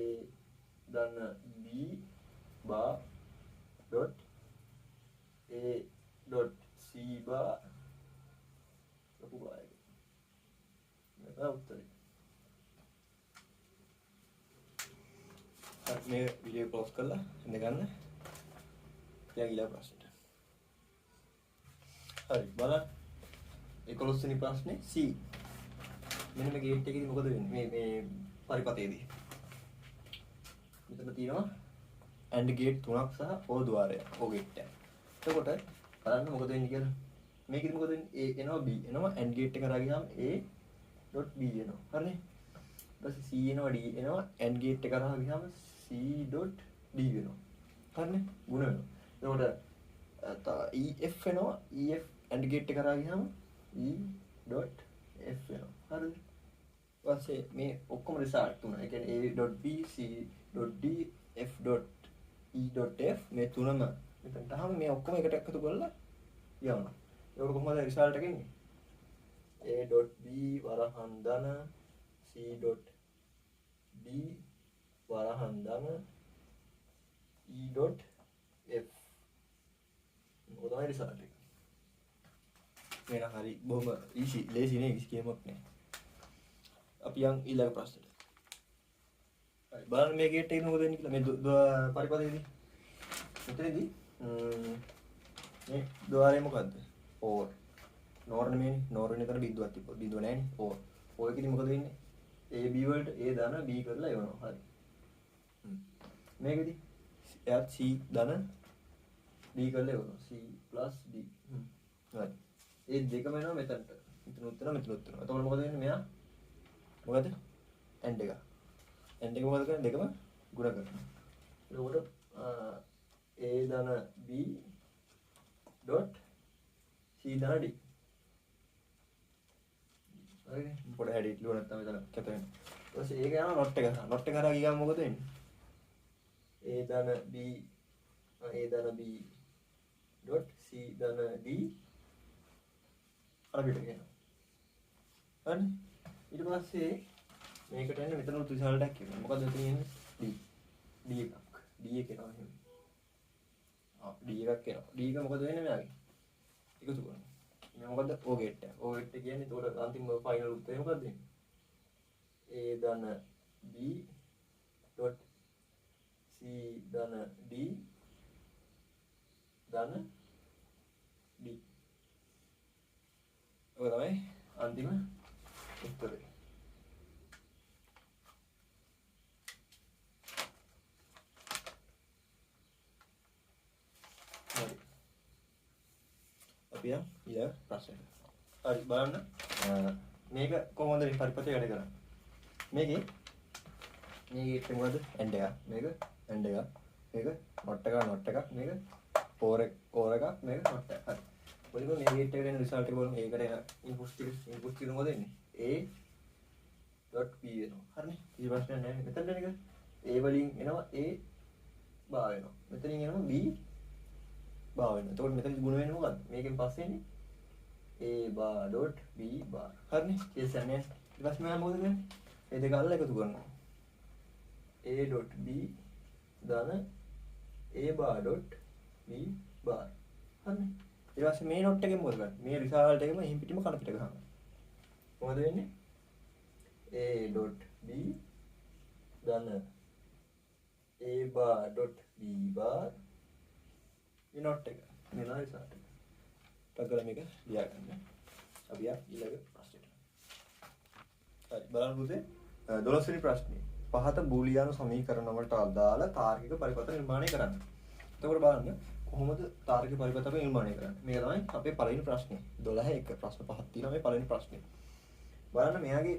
A ධන B බා dot A dot C බා ලොකු බායක. මේක උත්තරේ. හරි මේ වීඩියෝ ක්ලෝස් කරලා ඉඳ ගන්න. දැන් ඊළඟ ප්‍රශ්නට. හරි බලන්න 11 වෙනි ප්‍රශ්නේ C. මෙන්න මේ ගේට් එකේදී මොකද වෙන්නේ? මේ පරිපථයේදී. මෙතන තියෙනවා AND ගේට් තුනක් සහ OR ద్వාරයක්. OR ගේට් එක. එතකොට බලන්න මොකද වෙන්නේ කියලා. මේකෙදි මොකද වෙන්නේ? A එනවා B එනවා AND ගේට් එක කරා ගියාම A.B එනවා. හරිනේ? ඊට පස්සේ C එනවා D එනවා AND ගේට් එක කරා ගියාම C.D වෙනවා. හරිනේ? ගුණ වෙනවා. එතකොට EF වෙනවා. EF AND gate එක කරා ගියාම E.F වෙනවා. හරිද? ඊපස්සේ මේ ඔක්කොම රිසල්ට් තුන. ඒ කියන්නේ A.B C.D F.E.F මේ තුනම මෙතනට අහම මේ ඔක්කොම එකට එකතු කරලා යවනවා. ඒකට කොහොමද රිසල්ට් එක එන්නේ? A.B වරහන් ධන C.D වරහන් ධන E.F ඔය තමයි රිසල්ට් එක. මේක හරි බොහොම ඊසි ලේසි නේ කිසි කේමක් නෑ. අපි යන් ඊළඟ ප්‍රශ්නෙට. හරි බලන්න මේ ගේට් එකේ මොකද වෙන්නේ කියලා මේ පරිපථයේදී. මෙතනදී මේ ద్వාරය මොකද්ද? ඕර්. නෝර් නෙමෙයි. නෝර් වෙන එතන බිඳුවක් තිබ්බොත් බිඳුව නෑනේ. ඕර්. ඕර් එකේදී මොකද වෙන්නේ? A B වලට A ධන B කරලා එවනවා. හරි. මේකෙදී එයාත් C ධන B කරලා එවනවා. C + B. හරි. ඒ දෙකම එනවා මෙතනට. මෙතන උත්තර මෙතන උත්තර. එතකොට මොකද වෙන්නේ මෙයා? මොකද? AND එක. AND එක මොකද කරන්නේ? දෙකම ගුණ කරනවා. එතකොට A ධන B ඩොට් C ධන D. හරිනේ. පොඩ හැඩියට ලියුවා නැත්නම් මෙතන කැත වෙනවා. ඊට පස්සේ ඒක යනවා not එක කරා. not එක කරා ගියාම මොකද වෙන්නේ? A ධන B ඩොට් C ධන D අරකට කියනවා. හරි. ඊට පස්සේ මේකට එන්නේ මෙතන රිසල්ට් එකක් කියනවා. මොකද මෙතන එන්නේ D. D එකක්. D එක එනවා එහෙම. D එකක් එනවා. D එක මොකද වෙන්නේ මෙයාගේ? එකතු කරනවා. මේ මොකද O gate එක. O gate එක කියන්නේ ඒකට අන්තිම ෆයිනල් උත්තරේ මොකක්ද වෙන්නේ? A ධන B ඩොට් C ධන D ධන D. ඔය තමයි අන්තිම උත්තරේ. හරි. අපි යන් ඊළඟ ප්‍රශ්නෙට. හරි බලන්න. මේක කොහොමද මේ පරිපථය වැඩ කරන්නේ? මේකේ මොකද? AND එක. මේක AND එක. මේක not එකක්. මේක OR එකක්. මේක not එකක්. හරි. මොකද මේ ගේට් එකට එන රිසල්ට් එක බලමු. ඒකට එන ඉන්පුට්ස් ටික මොකද එන්නේ? A.B වෙනවා. හරිනේ. ඊට ප්‍රශ්නයක් නැහැ. මෙතන එන එක A වලින් එනවා A බා වෙනවා. මෙතනින් එනවා B බා වෙනවා. එතකොට මෙතන ගුණ වෙන්නේ මොකද්ද? මේකෙන් පස්සේ එන්නේ A bar dot B bar. හරිනේ. කේස් යන්නේ. ඊට පස්සේ මම මොකද කරන්නේ? මේ දෙක අල්ලලා එකතු කරනවා. A dot B ධන A bar dot B bar. හරිනේ. ඊට පස්සේ මේ not එකෙන් මොකද කරන්නේ? මේ රිසල්ට් එකම එහින් පිටිම කන පිට ගහනවා. මොකද වෙන්නේ? A dot B ධන A bar dot B bar මේ not එක. මේ නයි රිසල්ට් එක. ටග්ගල මේක ලියා ගන්න. අපි ඊළඟ ප්‍රශ්නෙට. හරි බලන්න පුතේ 12 වෙනි ප්‍රශ්නේ. පහත බූලියානු සමීකරණ වලට අදාළ තාර්කික පරිපථ නිර්මාණය කරන්න. එතකොට බලන්න කොහොමද තාර්කික පරිපථ අපි නිර්මාණය කරන්නේ? මේක තමයි අපේ පළවෙනි ප්‍රශ්නේ. 12 එක ප්‍රශ්න පහක් තියෙනවා මේ පළවෙනි ප්‍රශ්නේ. බලන්න මෙයාගේ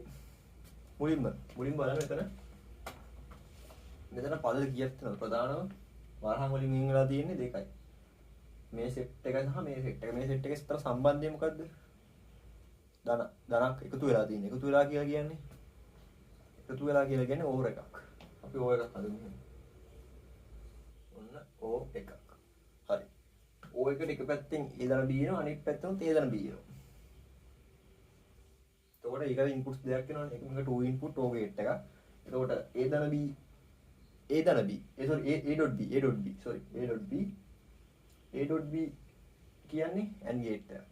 මුලින්ම බලන්න මෙතන පද කීයක් තියෙනවද? ප්‍රධානම වරහන් වලින් වෙන් වෙලා තියෙන්නේ දෙකයි. මේ සෙට් එක සහ මේ සෙට් එක. මේ සෙට් එකේ අතර සම්බන්ධය මොකද්ද? ධනක් එකතු වෙලා තියෙන්නේ. එකතු වෙලා කියලා කියන්නේ ඕර් එකක්. අපි ඕර් එකක් හදමු. ඔන්න ඕ එකක්. හරි. ඕ එකට එක පැත්තෙන් A ධන B එනවා අනිත් පැත්තෙන් A ධන B එනවා. එතකොට ඒකට ඉන්පුට්ස් දෙකක් එනවනේ. මේක 2 ඉන්පුට් ඕ ගේට් එකක්. එතකොට A ධන B A dot B කියන්නේ AND gate එක.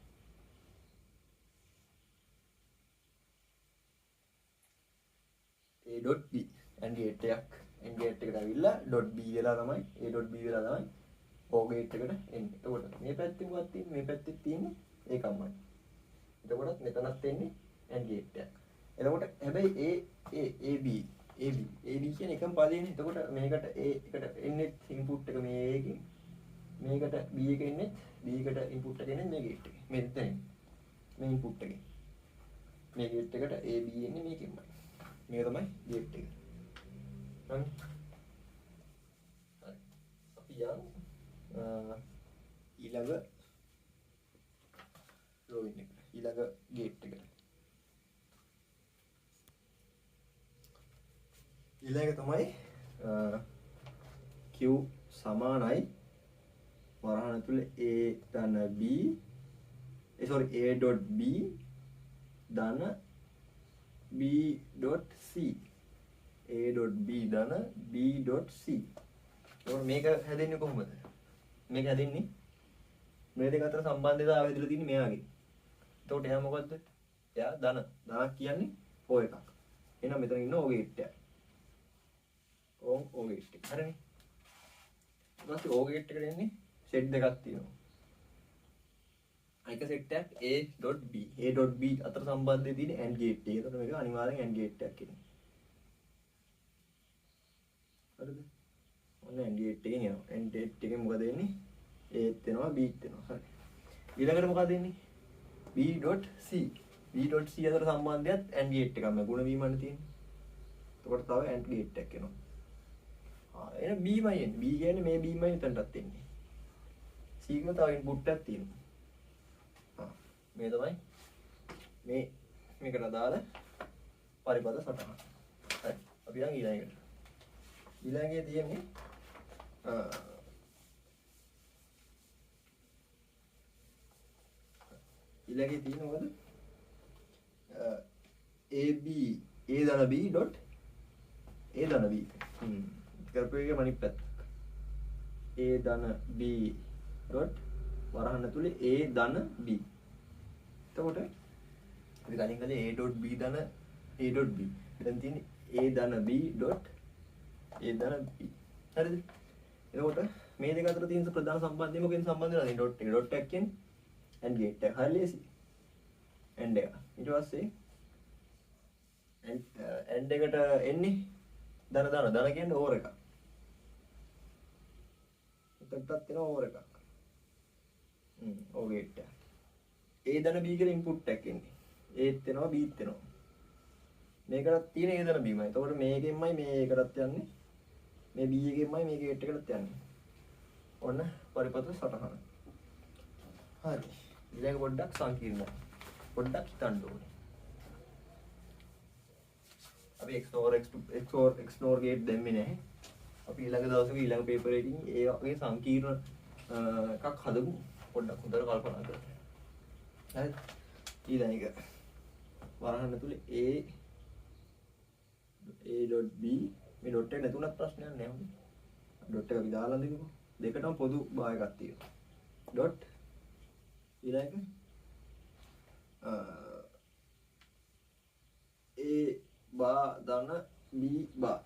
A dot B AND gate එකක්. AND gate එකට ඇවිල්ලා dot B වෙලා තමයි A dot B වෙලා තමයි OR gate එකට එන්නේ. එතකොට මේ පැත්තේ මොකක්ද තියෙන්නේ? මේ පැත්තේ තියෙන්නේ ඒකමයි. එතකොටත් මෙතනත් එන්නේ AND gate එකක්. එතකොට හැබැයි AB කියන එකම පදේනේ. එතකොට මේකට A එකට එන්නේ ඉන්පුට් එක මේකෙන්. මේකට B එක එන්නේ B එකට ඉන්පුට් එක එන්නේ මේ ගේට් එකේ. මෙතන මේ ඉන්පුට් එකේ. මේ ගේට් එකට AB එන්නේ මේකෙන්මයි. මේක තමයි ගේට් එක. හරි. අපි යන් ඊළඟ රෝවින් එක. ඊළඟ ගේට් එක. ඊළඟ තමයි Q සමානයි වරහන් ඇතුලේ A ධන B A.B ධන B.C A.B ධන B.C. එතකොට මේක හැදෙන්නේ කොහොමද? මේක හැදෙන්නේ මේ දෙක අතර සම්බන්ධතාවය හැදලා තියෙන්නේ මෙයාගේ. එතකොට එයා මොකද්ද? එයා ධන. ධනක් කියන්නේ O එකක්. එහෙනම් මෙතන ඉන්න O ගේට් එක. O ගේට් එක. හරිනේ. ඊට පස්සේ O ගේට් එකට එන්නේ සෙට් දෙකක් තියෙනවා. එක සෙට් එකක් A.B. A.B අතර සම්බන්ධය තියෙන AND ගේට් එක. එතකොට මේක අනිවාර්යෙන් AND ගේට් එකක් කියන්නේ. හරිද? ඔන්න AND ගේට් එකෙන් එනවා. AND ගේට් එකෙන් මොකද වෙන්නේ? Aත් එනවා Bත් එනවා. හරි. ඊළඟට මොකද වෙන්නේ? B.C. B.C අතර සම්බන්ධයත් AND ගේට් එකක්ම ගුණ වීමන්නේ තියෙන්නේ. එතකොට තව AND ගේට් එකක් එනවා. එන B මයි එන්නේ. B කියන්නේ මේ B මයි එතනටත් එන්නේ. C එකම තව ඉන්පුට් එකක් තියෙනවා. මේ තමයි මේකට අදාළ පරිපද සටහන. හරි. අපි දැන් ඊළඟට. ඊළඟේ තියෙන්නේ ඊළඟේ තියෙනවද? AB A ධන B dot A ධන B. කරපුවේ මනිප් පැත්ත. A ධන B dot වරහන් ඇතුලේ A ධන B. එතකොට අපි කලින් කලේ A dot B ධන A dot B. දැන් තියෙන්නේ A ධන B dot A ධන B. හරිද? එතකොට මේ දෙක අතර තියෙන ප්‍රධාන සම්බන්ධය මොකෙන් සම්බන්ධ වෙනවද? ඩොට් එක. ඩොට් එක කියන්නේ AND ගේට් එක. හරි ලේසි. AND එක. ඊට පස්සේ AND එකට එන්නේ ධන කියන්නේ OR එකක්. එතනටත් එනවා OR එකක්. O ගේට් එක. A ධන B කියලා ඉන්පුට් එකක් එන්නේ. Aත් එනවා Bත් එනවා. මේකටත් තියෙන A ධන Bමයි. එතකොට මේකෙන්මයි මේකටත් යන්නේ. මේ B එකෙන්මයි මේ ගේට් එකටත් යන්නේ. ඔන්න පරිපත සටහන. හරි. ඊළඟ පොඩ්ඩක් සංකීර්ණයි. පොඩ්ඩක් හිතන්න ඕනේ. අපි XOR ගේට් දැම්මේ නැහැ. අපි ඊළඟ දවසක ඊළඟ පේපර් එකකින් ඒ වගේ සංකීර්ණ එකක් හදමු. පොඩ්ඩක් හොඳට කල්පනා කරන්න. හරි. ඊළඟ එක. වරහන් ඇතුලේ A.B මේ ඩොට් එක නැතුණත් ප්‍රශ්නයක් නෑ හොඳ. ඩොට් එක අපි දාලා දෙමුකෝ. දෙකටම පොදු භාගයක් තියෙනවා. ඩොට් ඊළඟ A බා ධන B බා.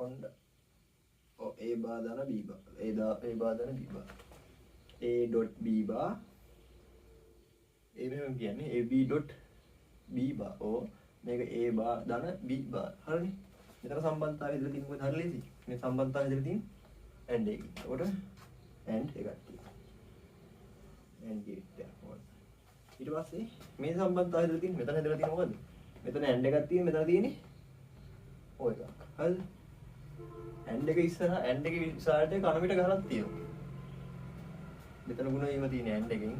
ඔන්න A බා ධන B බා. A බා ධන B බා. A.B බා. මෙහෙම කියන්නේ AB dot B බා. මේක A බා ධන B බා. හරිනේ. මෙතන සම්බන්ධතාවය ඉදලා තියෙන මොකද හරි ලේසි. මේ සම්බන්ධතාවය ඉදලා තියෙන AND එකකින්. එතකොට AND එකක් තියෙනවා. AND ගේට් එක. ඊට පස්සේ මේ සම්බන්ධතාවය ඉදලා තියෙන මෙතන ඉදලා තියෙන මොකද? මෙතන AND එකක් තියෙන මෙතන තියෙන්නේ ඔය එකක්. හරිද? AND එක ඉස්සරහා AND එකේ රිසල්ට් එක කන පිට ගහලා තියෙනවා. මෙතන ගුණ වීම තියෙන AND එකෙන්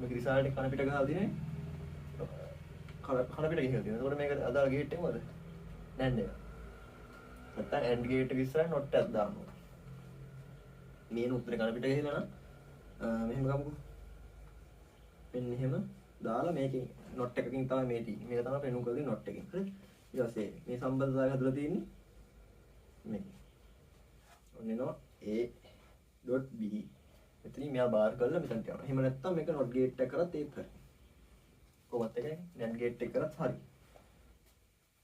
මේක රිසල්ට් එක කන පිට ගහලා තියෙන්නේ කන පිට ගිහින් තියෙනවා. එතකොට මේක අදාළ ගේට් එක මොකද? AND එක. නැත්නම් AND ගේට් එක ඉස්සරහ not එකක් දාන්න ඕනේ. මේ උත්තරේ කන පිට ගහලා නම් මෙහෙම ගමුකෝ. මෙන්න එහෙම දාලා මේකෙන් not එකකින් තමයි මේ තියෙන්නේ. මේක තමයි පෙන්වු කරලා not එකකින්. හරි? ඊට පස්සේ මේ සම්බන්ධතාවය හදලා තියෙන්නේ මේ. ඔන්න එනවා A.B. මෙතනින් මෙයා බාර් කරලා මෙතනට යනවා. එහෙම නැත්නම් මේක not gate එක කරත් ඒත් හරි. කොහොමත් එකයි NAND gate එක කරත් හරි.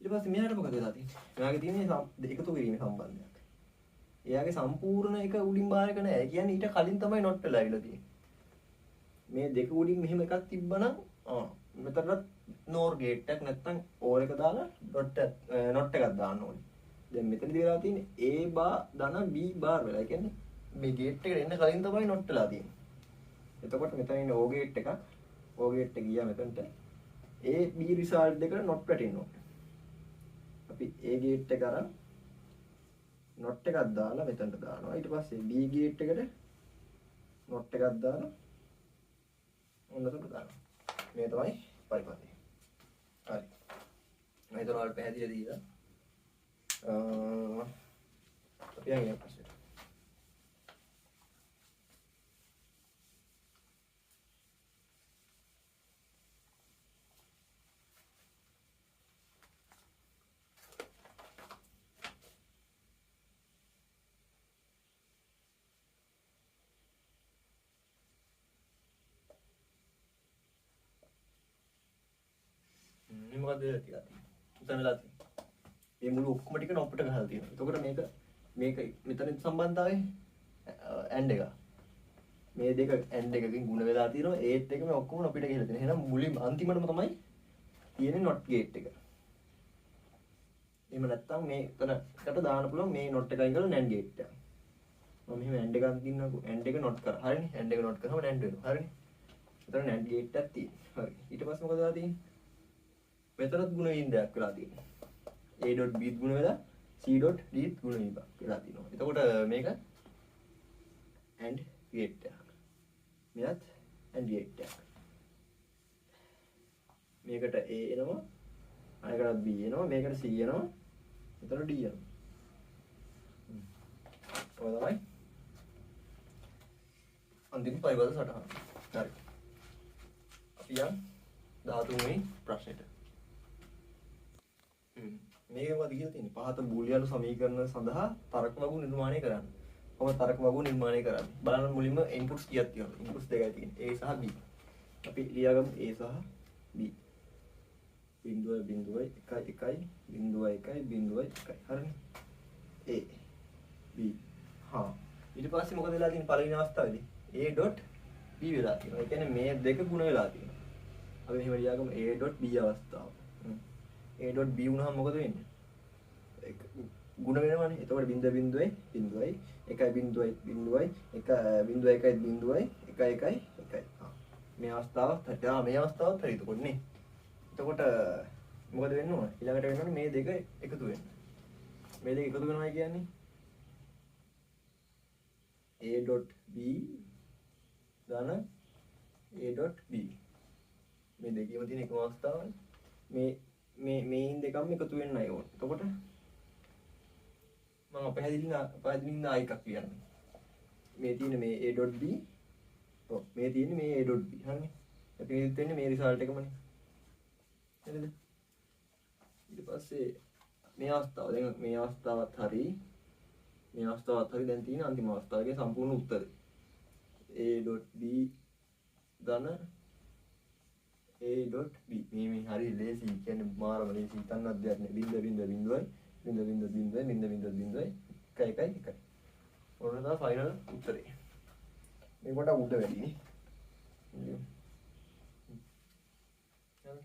ඊට පස්සේ මෙයාට මොකද වෙලා තියෙන්නේ? මෙයාගේ තියෙන්නේ එකතු කිරීමේ සම්බන්ධයක්. එයාගේ සම්පූර්ණ එක උඩින් බාර එක නෑ. ඒ කියන්නේ ඊට කලින් තමයි not වෙලා ඉවිලා තියෙන්නේ. මේ දෙක උඩින් මෙහෙම එකක් තිබ්බනම් මෙතනත් NOR gate එකක් නැත්නම් OR එක දාලා not එකක් දාන්න ඕනේ. දැන් මෙතනදී වෙලා තියෙන්නේ A බා ධන B බාර් වෙලා. ඒ කියන්නේ මේ ගේට් එකට එන්න කලින් තමයි not වෙලා තියෙන්නේ. එතකොට මෙතන ඉන්න O ගේට් එකක් O ගේට් එක ගියා මෙතනට A B රිසල්ට් දෙක not වැටෙන්න ඕනේ. අපි A ගේට් එක අරන් not එකක් දාලා මෙතනට දානවා. ඊට පස්සේ B ගේට් එකට නොට් එකක් දාලා ඔන්නතට දානවා. මේ තමයි පරිපථය. හරි. මම හිතනවා ඔයාලට පැහැදිලි දීලා. අපි යන්නේ ප්‍රශ්නෙට. මොකද ටිකක් උතන වෙලා තියෙනවා. මේ මුළු ඔක්කොම ටික නොප්පට ගහලා තියෙනවා. එතකොට මේක මෙතන සම්බන්ධතාවය ඇන්ඩ් එක. මේ දෙක ඇන්ඩ් එකකින් ಗುಣ වෙලා තියෙනවා. ඒත් එක මේ ඔක්කොම නොපිට ගහලා තියෙනවා. එහෙනම් මුලින් අන්තිමටම තමයි තියෙන්නේ not gate එක. එහෙම නැත්නම් මේකට දාන්න පුළුවන් මේ not එකයි කියලා NAND gate එක. මම මෙහෙම AND එකක් දින්නකෝ. AND එක not කරා. හරිනේ. AND එක not කරාම NAND වෙනවා. හරිනේ. එතන NAND gate එකක් තියෙනවා. හරි. ඊට පස්සේ මොකද වෙලා තියෙන්නේ? මෙතනත් ගුණ වින්දයක් වෙලා තියෙනවා. A.B ගුණ වෙලා C.D ගුණ විභාග වෙලා තියෙනවා. එතකොට මේක AND gate එකක්. මෙයත් AND gate එකක්. මේකට A එනවා, අයකට B එනවා, මේකට C එනවා, එතන D එනවා. ඔය තමයි අන්තිම පරිවර්ත සටහන. හරි. අපි යන් 13 වෙනි ප්‍රශ්නෙට. මේක මොකද කියලා තියෙන්නේ? පහත බූලියානු සමීකරණ සඳහා තර්ක වගු නිර්මාණය කරන්න. කොහොමද තර්ක වගු නිර්මාණය කරන්නේ? බලන්න මුලින්ම ඉන්පුට්ස් කීයක් තියෙනවද? ඉන්පුට්ස් දෙකයි තියෙන්නේ. A සහ B. අපි ලියාගමු A සහ B. 0.1 1 0.1 හරිනේ? A B හා ඊට පස්සේ මොකද වෙලා තියෙන්නේ පළවෙනි අවස්ථාවේදී? A.B වෙලා තියෙනවා. ඒ කියන්නේ මේ දෙක ගුණ වෙලා තියෙනවා. අපි මෙහෙම ලියාගමු A.B අවස්ථාව. A.B වුණාම මොකද වෙන්නේ? ගුණ වෙනවනේ. එතකොට 0.1 මේ අවස්ථාවත් හරි. මේ අවස්ථාවත් හරි. එතකොට නේ. එතකොට මොකද වෙන්න ඕන? ඊළඟට වෙන්න ඕනේ මේ දෙක එකතු වෙන්න. මේ දෙක එකතු වෙනවා කියන්නේ A.B ධන A.B මේ දෙකේම තියෙන එකම අවස්ථාවනේ. මේන් දෙකම එකතු වෙන්නයි ඕන. එතකොට මම පැහැදිලිින්ද ආයෙ එකක් කියන්න. මේ තියෙන මේ A.B ඔව් මේ තියෙන්නේ මේ A.B හරිනේ. අපි හිතන්නේ මේ රිසල්ට් එකමනේ. හරිද? ඊට පස්සේ මේ අවස්ථාව දැන් මේ අවස්ථාවත් හරි දැන් තියෙන අන්තිම අවස්ථාවේ සම්පූර්ණ උත්තරේ A.B ධන A.B මේ හරි ලේසි කියන්නේ මාරම ලේසි හිතන්නත් දෙයක් නෑ 0.0.1 ඔන්න තමයි ෆයිනල් උත්තරේ. මේකට උඩ වැඩිනේ. හරි.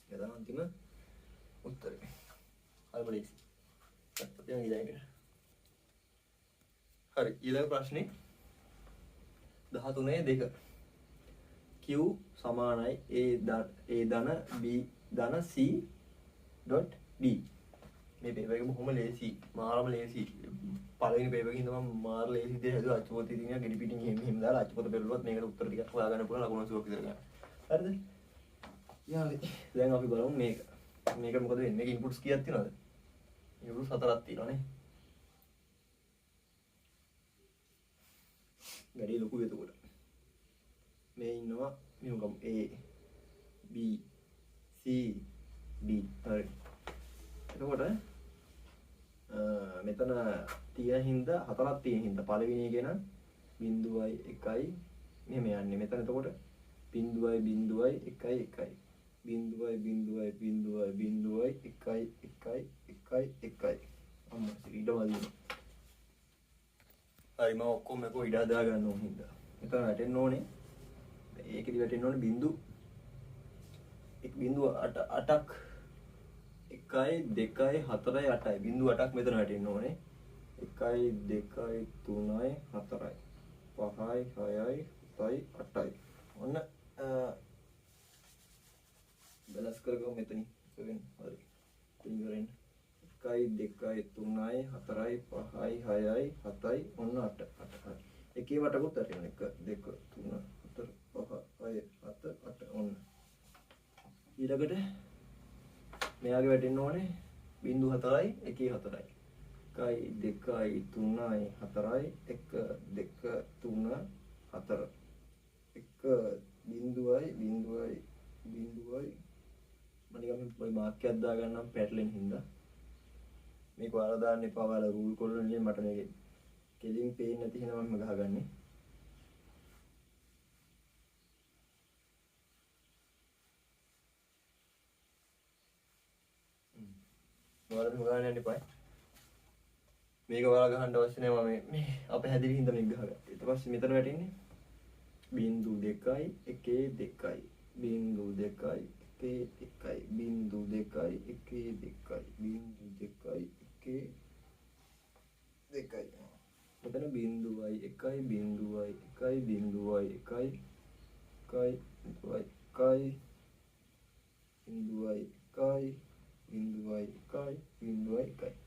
එදා අන්තිම උත්තරේ. හරි ලේසි. දැන් ඊළඟට. හරි ඊළඟ ප්‍රශ්නේ 13.2 Q සමානයි A ධන B ධන C ඩොට් D. මේ පේපර් එක බොහොම ලේසි. මාරම ලේසි. පළවෙනි පේපර් එකකින් තමයි මාර ලේසි දේ හදුවා. අච්චුපොතේ තියෙන ගෙඩි පිටින් එහෙම දාලා අච්චුපොත පෙරළුවත් මේකට උත්තර ටිකක් හොයාගන්න පුළුවන් ලකුණු සුවක් විතර ගන්න. හරිද? යාලි. දැන් අපි බලමු මේක. මේක මොකද වෙන්නේ? මේක ඉන්පුට්ස් කීයක් තියෙනවද? ඉන්පුට්ස් 4ක් තියෙනවානේ. වැඩි ලොකු එතකොට. මේ ඉන්නවා මෙහෙම A B C D හරි. එතකොට මෙතන තියෙන හින්දා හතරක් තියෙන හින්දා පළවෙනි එක නම් 0.1 මෙහෙම යන්නේ. මෙතන එතකොට 0.1 අම්මා ඊඩමල් හරි මම ඔක්කොම එක ඉඩ හදා ගන්න ඕන හින්දා මෙතන වැටෙන්න ඕනේ. ඒකෙදි වැටෙන්න ඕනේ 0.8ක් 1 2 4 8යි 0.8ක් මෙතන වැටෙන්න ඕනේ. 1 2 3 4යි 5යි 6යි 7යි 8යි ඔන්න බැලන්ස් කරගමු මෙතනින් හරි ඉවරෙන් 1 2 3යි 4යි 5යි 6යි 7යි ඔන්න 8 හරි එකේ වටකුත් වැටෙනවා 1 2 3 4 5 6 7 8 ඔන්න ඊළඟට මෙයාගේ වැටෙන්න ඕනේ 0.4යි 1 4යි 1 2 3 4යි 1 2 3 4 1 බිඳුවයි බිඳුවයි බිඳුවයි මම නිකන් පොයි මාක් එකක් දාගන්නම් පැටලෙන හින්දා මේක ඔයාලා දාන්න එපා ඔයාලා රූල් කරලා මට මේක කෙලින් පේන්නේ නැති හින්දා මම ගහගන්නේ ඔයාලා ගහන්න යන්න එපා මේක ඔයාලා ගහන්න අවශ්‍ය නැහැ මම මේ අපේ හැදිරි හින්දා මේක ගහගත්තා ඊට පස්සේ මෙතන වැටෙන්නේ 0.2 1 2 0.2 1 1 0.2 1 2 මෙතන බිඳුවයි 1 බිඳුවයි 1 බිඳුවයි 1 1 බිඳුවයි 1 බිඳුවයි 1 බිඳුවයි 1 බිඳුවයි 1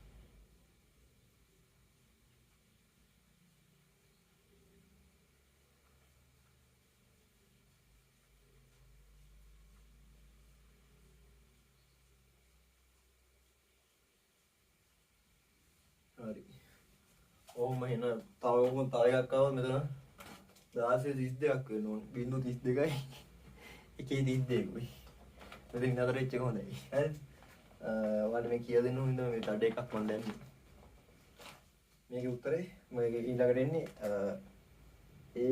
හරි ඕම එන තව එකක් ආවොත් මෙතන 1632ක් වෙන්න ඕන 0.32යි 1.32කුයි මෙතන නතර වෙච්ච එක හොඳයි හරි ඔයාලට මේ කියලා දෙන්න ඕනේ මේ තඩ එකක් මම දැම්මේ මේකේ උත්තරේ මේක ඊළඟට එන්නේ A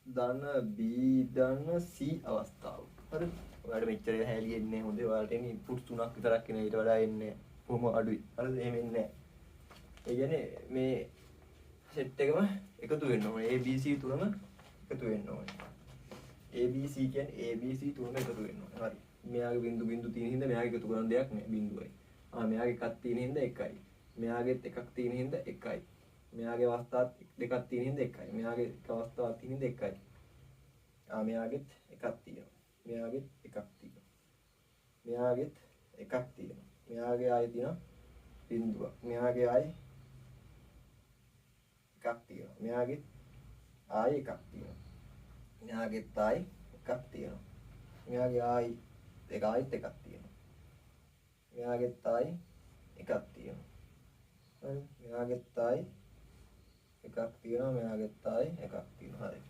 ධන B ධන C අවස්ථාව හරි ඔයාලට මෙච්චර හැලියෙන්නේ නැහැ හොඳේ ඔයාලට එන්නේ ඉන්පුට් 3ක් විතරක් එන ඊට වඩා එන්නේ කොහොම අඩුයි හරිද එහෙම එන්නේ නැහැ ඒ කියන්නේ මේ සෙට් එකම එකතු වෙන්න ඕනේ ABC තුනම එකතු වෙන්න ඕනේ ABC කියන්නේ ABC තුනම එකතු වෙන්න ඕනේ හරි මෙයාගේ බිඳු බිඳු තියෙන හින්දා මෙයාගේ එකතු කරන දෙයක් නෑ බිඳුවයි මෙයාගේ එකක් තියෙන හින්දා එකයි මෙයාගෙත් එකක් තියෙන හින්දා එකයි මෙයාගේ අවස්ථාත් දෙකක් තියෙන හින්දා එකයි මෙයාගේ එක අවස්ථාවක් තියෙන හින්දා එකයි මෙයාගෙත් එකක් තියෙනවා මෙයාගෙත් එකක් තියෙනවා මෙයාගෙත් එකක් තියෙනවා මෙයාගේ ආයෙ තියෙනවා බිඳුවක් මෙයාගේ ආයෙ එකක් තියෙනවා මෙයාගෙත් ආයෙ එකක් තියෙනවා මෙයාගෙත් ආයෙ එකක් තියෙනවා මෙයාගේ ආයෙ ආයෙත් එකක් තියෙනවා මෙයාගෙත් ආයෙ එකක් තියෙනවා හරි මෙයාගෙත් ආයෙ එකක් තියෙනවා මෙයාගෙත් ආයෙ එකක් තියෙනවා හරි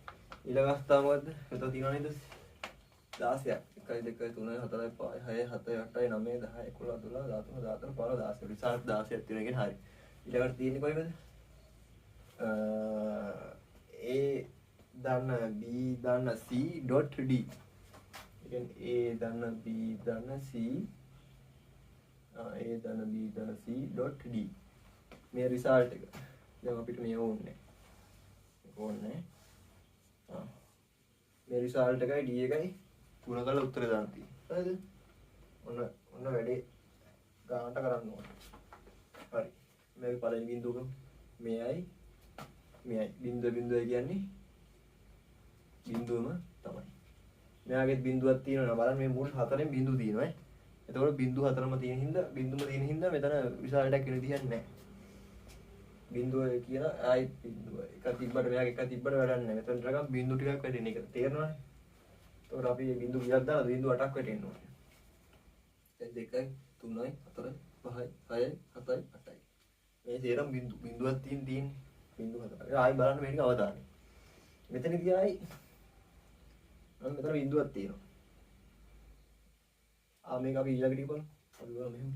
ඊළඟ අවස්ථාව මොකද්ද මෙතන තියෙනවා නේද 16ක් 1 2 3 4 5 6 7 8 9 10 11 12 13 14 15 16 රිසල්ට් 16ක් තියෙනවා කියන්නේ හරි ඊළඟට තියෙන්නේ කොයිද A ධන B ධන C .D ඒ කියන්නේ A ධන B ධන C A ධන B ධන C .D මේ රිසල්ට් එක දැන් අපිට මේ ඕනේ මේ රිසල්ට් එකයි D එකයි තුන කරලා උත්තර දාන්න තියෙනවා හරිද ඔන්න වැඩේ ගානට කරන්න ඕනේ හරි මේක පළවෙනි බිඳුවක මෙයයි බිඳුව කියන්නේ බිඳුවම තමයි මෙයාගෙත් බිඳුවක් තියෙනවා බලන්න මේ මුල් හතරෙන් බිඳු තියෙනවා එතකොට බිඳු හතරම තියෙන හින්දා බිඳුම තියෙන හින්දා මෙතන විශාලයක් වෙන විදිහක් නැහැ බිඳුව කියලා ආයි බිඳුව එකක් තිබ්බට මෙයාගේ එකක් තිබ්බට වැඩක් නැහැ මෙතන ටිකක් බිඳු ටිකක් වැටෙන එක තේරෙනවනේ එතකොට අපි බිඳු 2ක් දාලා බිඳු 8ක් වැටෙන්න ඕනේ දැන් 2යි 3යි 4යි 5යි 6යි 7යි 8යි මේ තේරම් බිඳුවක් තියෙන්නේ බිඳු 4යි ආයි බලන්න මේක අවදානයි මෙතනදී ආයි මෙතන බිඳුවක් තියෙනවා මේක අපි ඊළඟට බලමු අපි බලමු මෙහෙම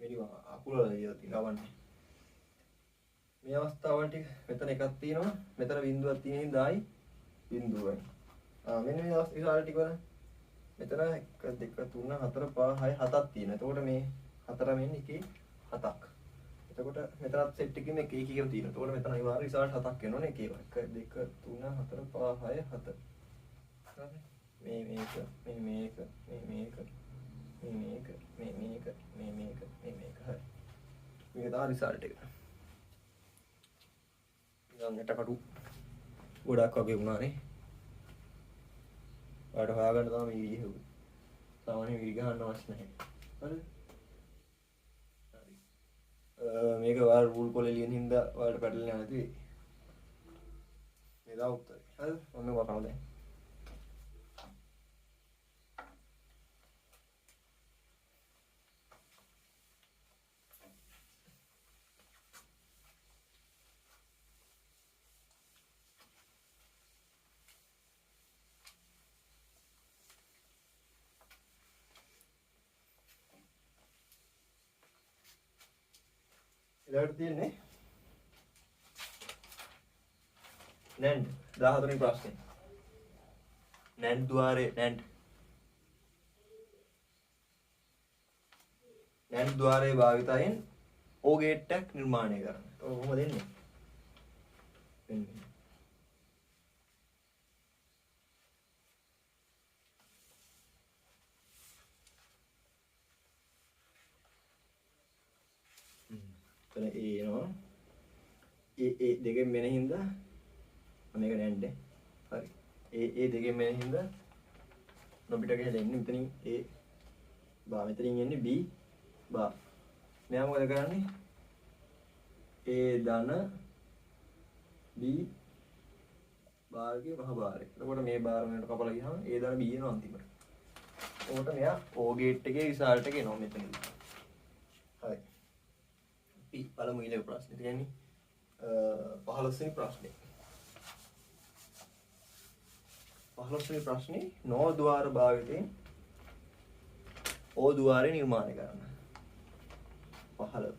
මේක අකුරලා තියෙනවන්නේ මේ අවස්ථාවල් ටික මෙතන එකක් තියෙනවා මෙතන බිඳුවක් තියෙන හින්දා ආයි බිඳුවයි මෙන්න මේ අවස්ථාවල් ටික වල මෙතන 1 2 3 4 5 6 7ක් තියෙනවා එතකොට මේ හතර මෙන්න එකේ 7ක් එතකොට මෙතනත් සෙට් එකකින් එක එක එක තියෙනවා එතකොට මෙතන අනිවාර්ය රිසල්ට් 7ක් එනවනේ එකේ 1 2 3 4 5 6 7 හරි මේක හරි මේක තමයි රිසල්ට් එක ඊළඟට කටු ගොඩක් වගේ වුණානේ ඔයාලට හොයාගන්න තමයි මේ විදිහේ සාමාන්‍ය විරි ගහන්න අවශ්‍ය නැහැ. හරිද? හරි. මේක ඔයාලා රූල් කොලේ ලියන හින්දා ඔයාලට පැටලෙන්නේ නැති වෙයි. මේ දා උත්තරේ. හරිද? ඔන්න වරනවා දැන්. ඊළඟට තියෙන්නේ නැන්ඩ් 14 වෙනි ප්‍රශ්නේ. නැන්ඩ් ద్వාරයේ නැන්ඩ් ద్వාරයේ භාවිතයෙන් O ගේට් එකක් නිර්මාණය කරන්න. ඔය කොහොමද එන්නේ? එතන එනවා. ඒ දෙකෙන් මෙන හින්දා මේක නැන්ඩ් හරි. ඒ දෙකෙන් මෙන හින්දා නොබිට ගහලා එන්නේ මෙතනින් A බා මෙතනින් එන්නේ B බා. මෙයා මොකද කරන්නේ? A ධන B බාරගේ මහ බාරය. එතකොට මේ බාර වලට කපලා ගියාම A ධන B එනවා අන්තිමට. එතකොට මෙයා O ගේට් එකේ රිසල්ට් එක එනවා මෙතනදී. හරි. පළමු ඊළඟ ප්‍රශ්නේ කියන්නේ 15 වෙනි ප්‍රශ්නේ. 15 වෙනි ප්‍රශ්නේ නෝ ద్వාර භාවිතයෙන් O ద్వාරය නිර්මාණය කරන්න. 15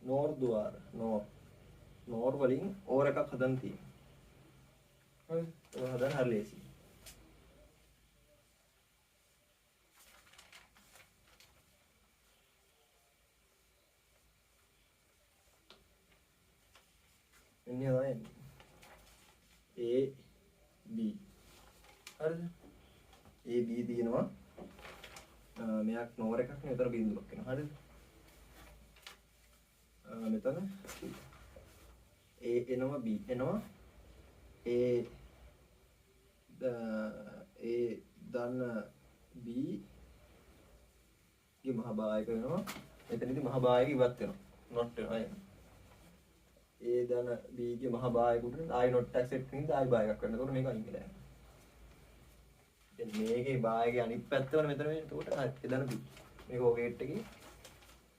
නෝර් ద్వාර නෝර් වලින් ඕර එකක් හදන්න තියෙනවා. හරි. ඒක හදන්න හරි ලේසියි. එන්නේ A B හරිද? A B තියෙනවා. මෙයක් නෝර එකක් නේ උතර බිඳුවක් වෙනවා. හරිද? මෙතන A එනවා B එනවා A ධන B ගේ මහ භායක වෙනවා. මෙතනදී මහ භායක ඉවත් වෙනවා. not වෙනවා. A ධන B ගේ මහ භායකුට ආයි not එකක් සෙට් වෙනින්ද ආයි භායකයක් වෙනවා. එතකොට මේක අයින් වෙලා යනවා. දැන් මේකේ භායකයේ අනිත් පැත්ත වල මෙතන වෙන. එතකොට A ධන B. මේක O ගේට් එකේ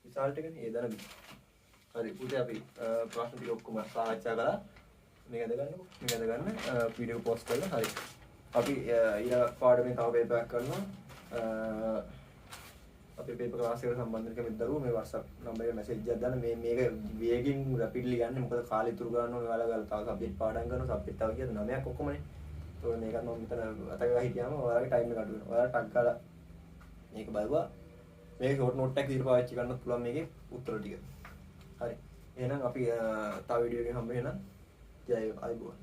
රිසල්ට් එකනේ A ධන B. හරි පුතේ අපි ප්‍රශ්න ටික ඔක්කොම සාකච්ඡා කළා. මේක අද ගන්නකො. මේක අද ගන්න වීඩියෝ පෝස්ට් කරලා හරි. අපි ඊළඟ පාඩමෙන් තව පේපර් එකක් කරනවා. අපේ පේපර් ක්ලාස් එකට සම්බන්ධ වෙන දරුවෝ මේ WhatsApp නම්බර් එකට මැසේජ් එකක් දාන්න. මේක වේගෙන් රැපිඩ්ලි ගන්න. මොකද කාලය ඉතුරු ගන්න ඕනේ. ඔයාලා තව සබ්ජෙක්ට් පාඩම් කරනවා. සබ්ජෙක්ට් තව කීයද 9ක් ඔක්කොමනේ. ඒතකොට මේකත් මම මෙතන අත ගහලා හිටියාම ඔයාලගේ ටයිම් එක අඩු වෙනවා. ඔයාලා ටක් ගාලා මේක බලුවා. මේක ෂෝට් නෝට් එකක් විදිහට පාවිච්චි කරන්නත් පුළුවන් මේකේ උත්තර ටික. හරි. එහෙනම් අපි තව වීඩියෝ එකකින් හම්බ වෙනවා. ජය ආයුබෝවන්.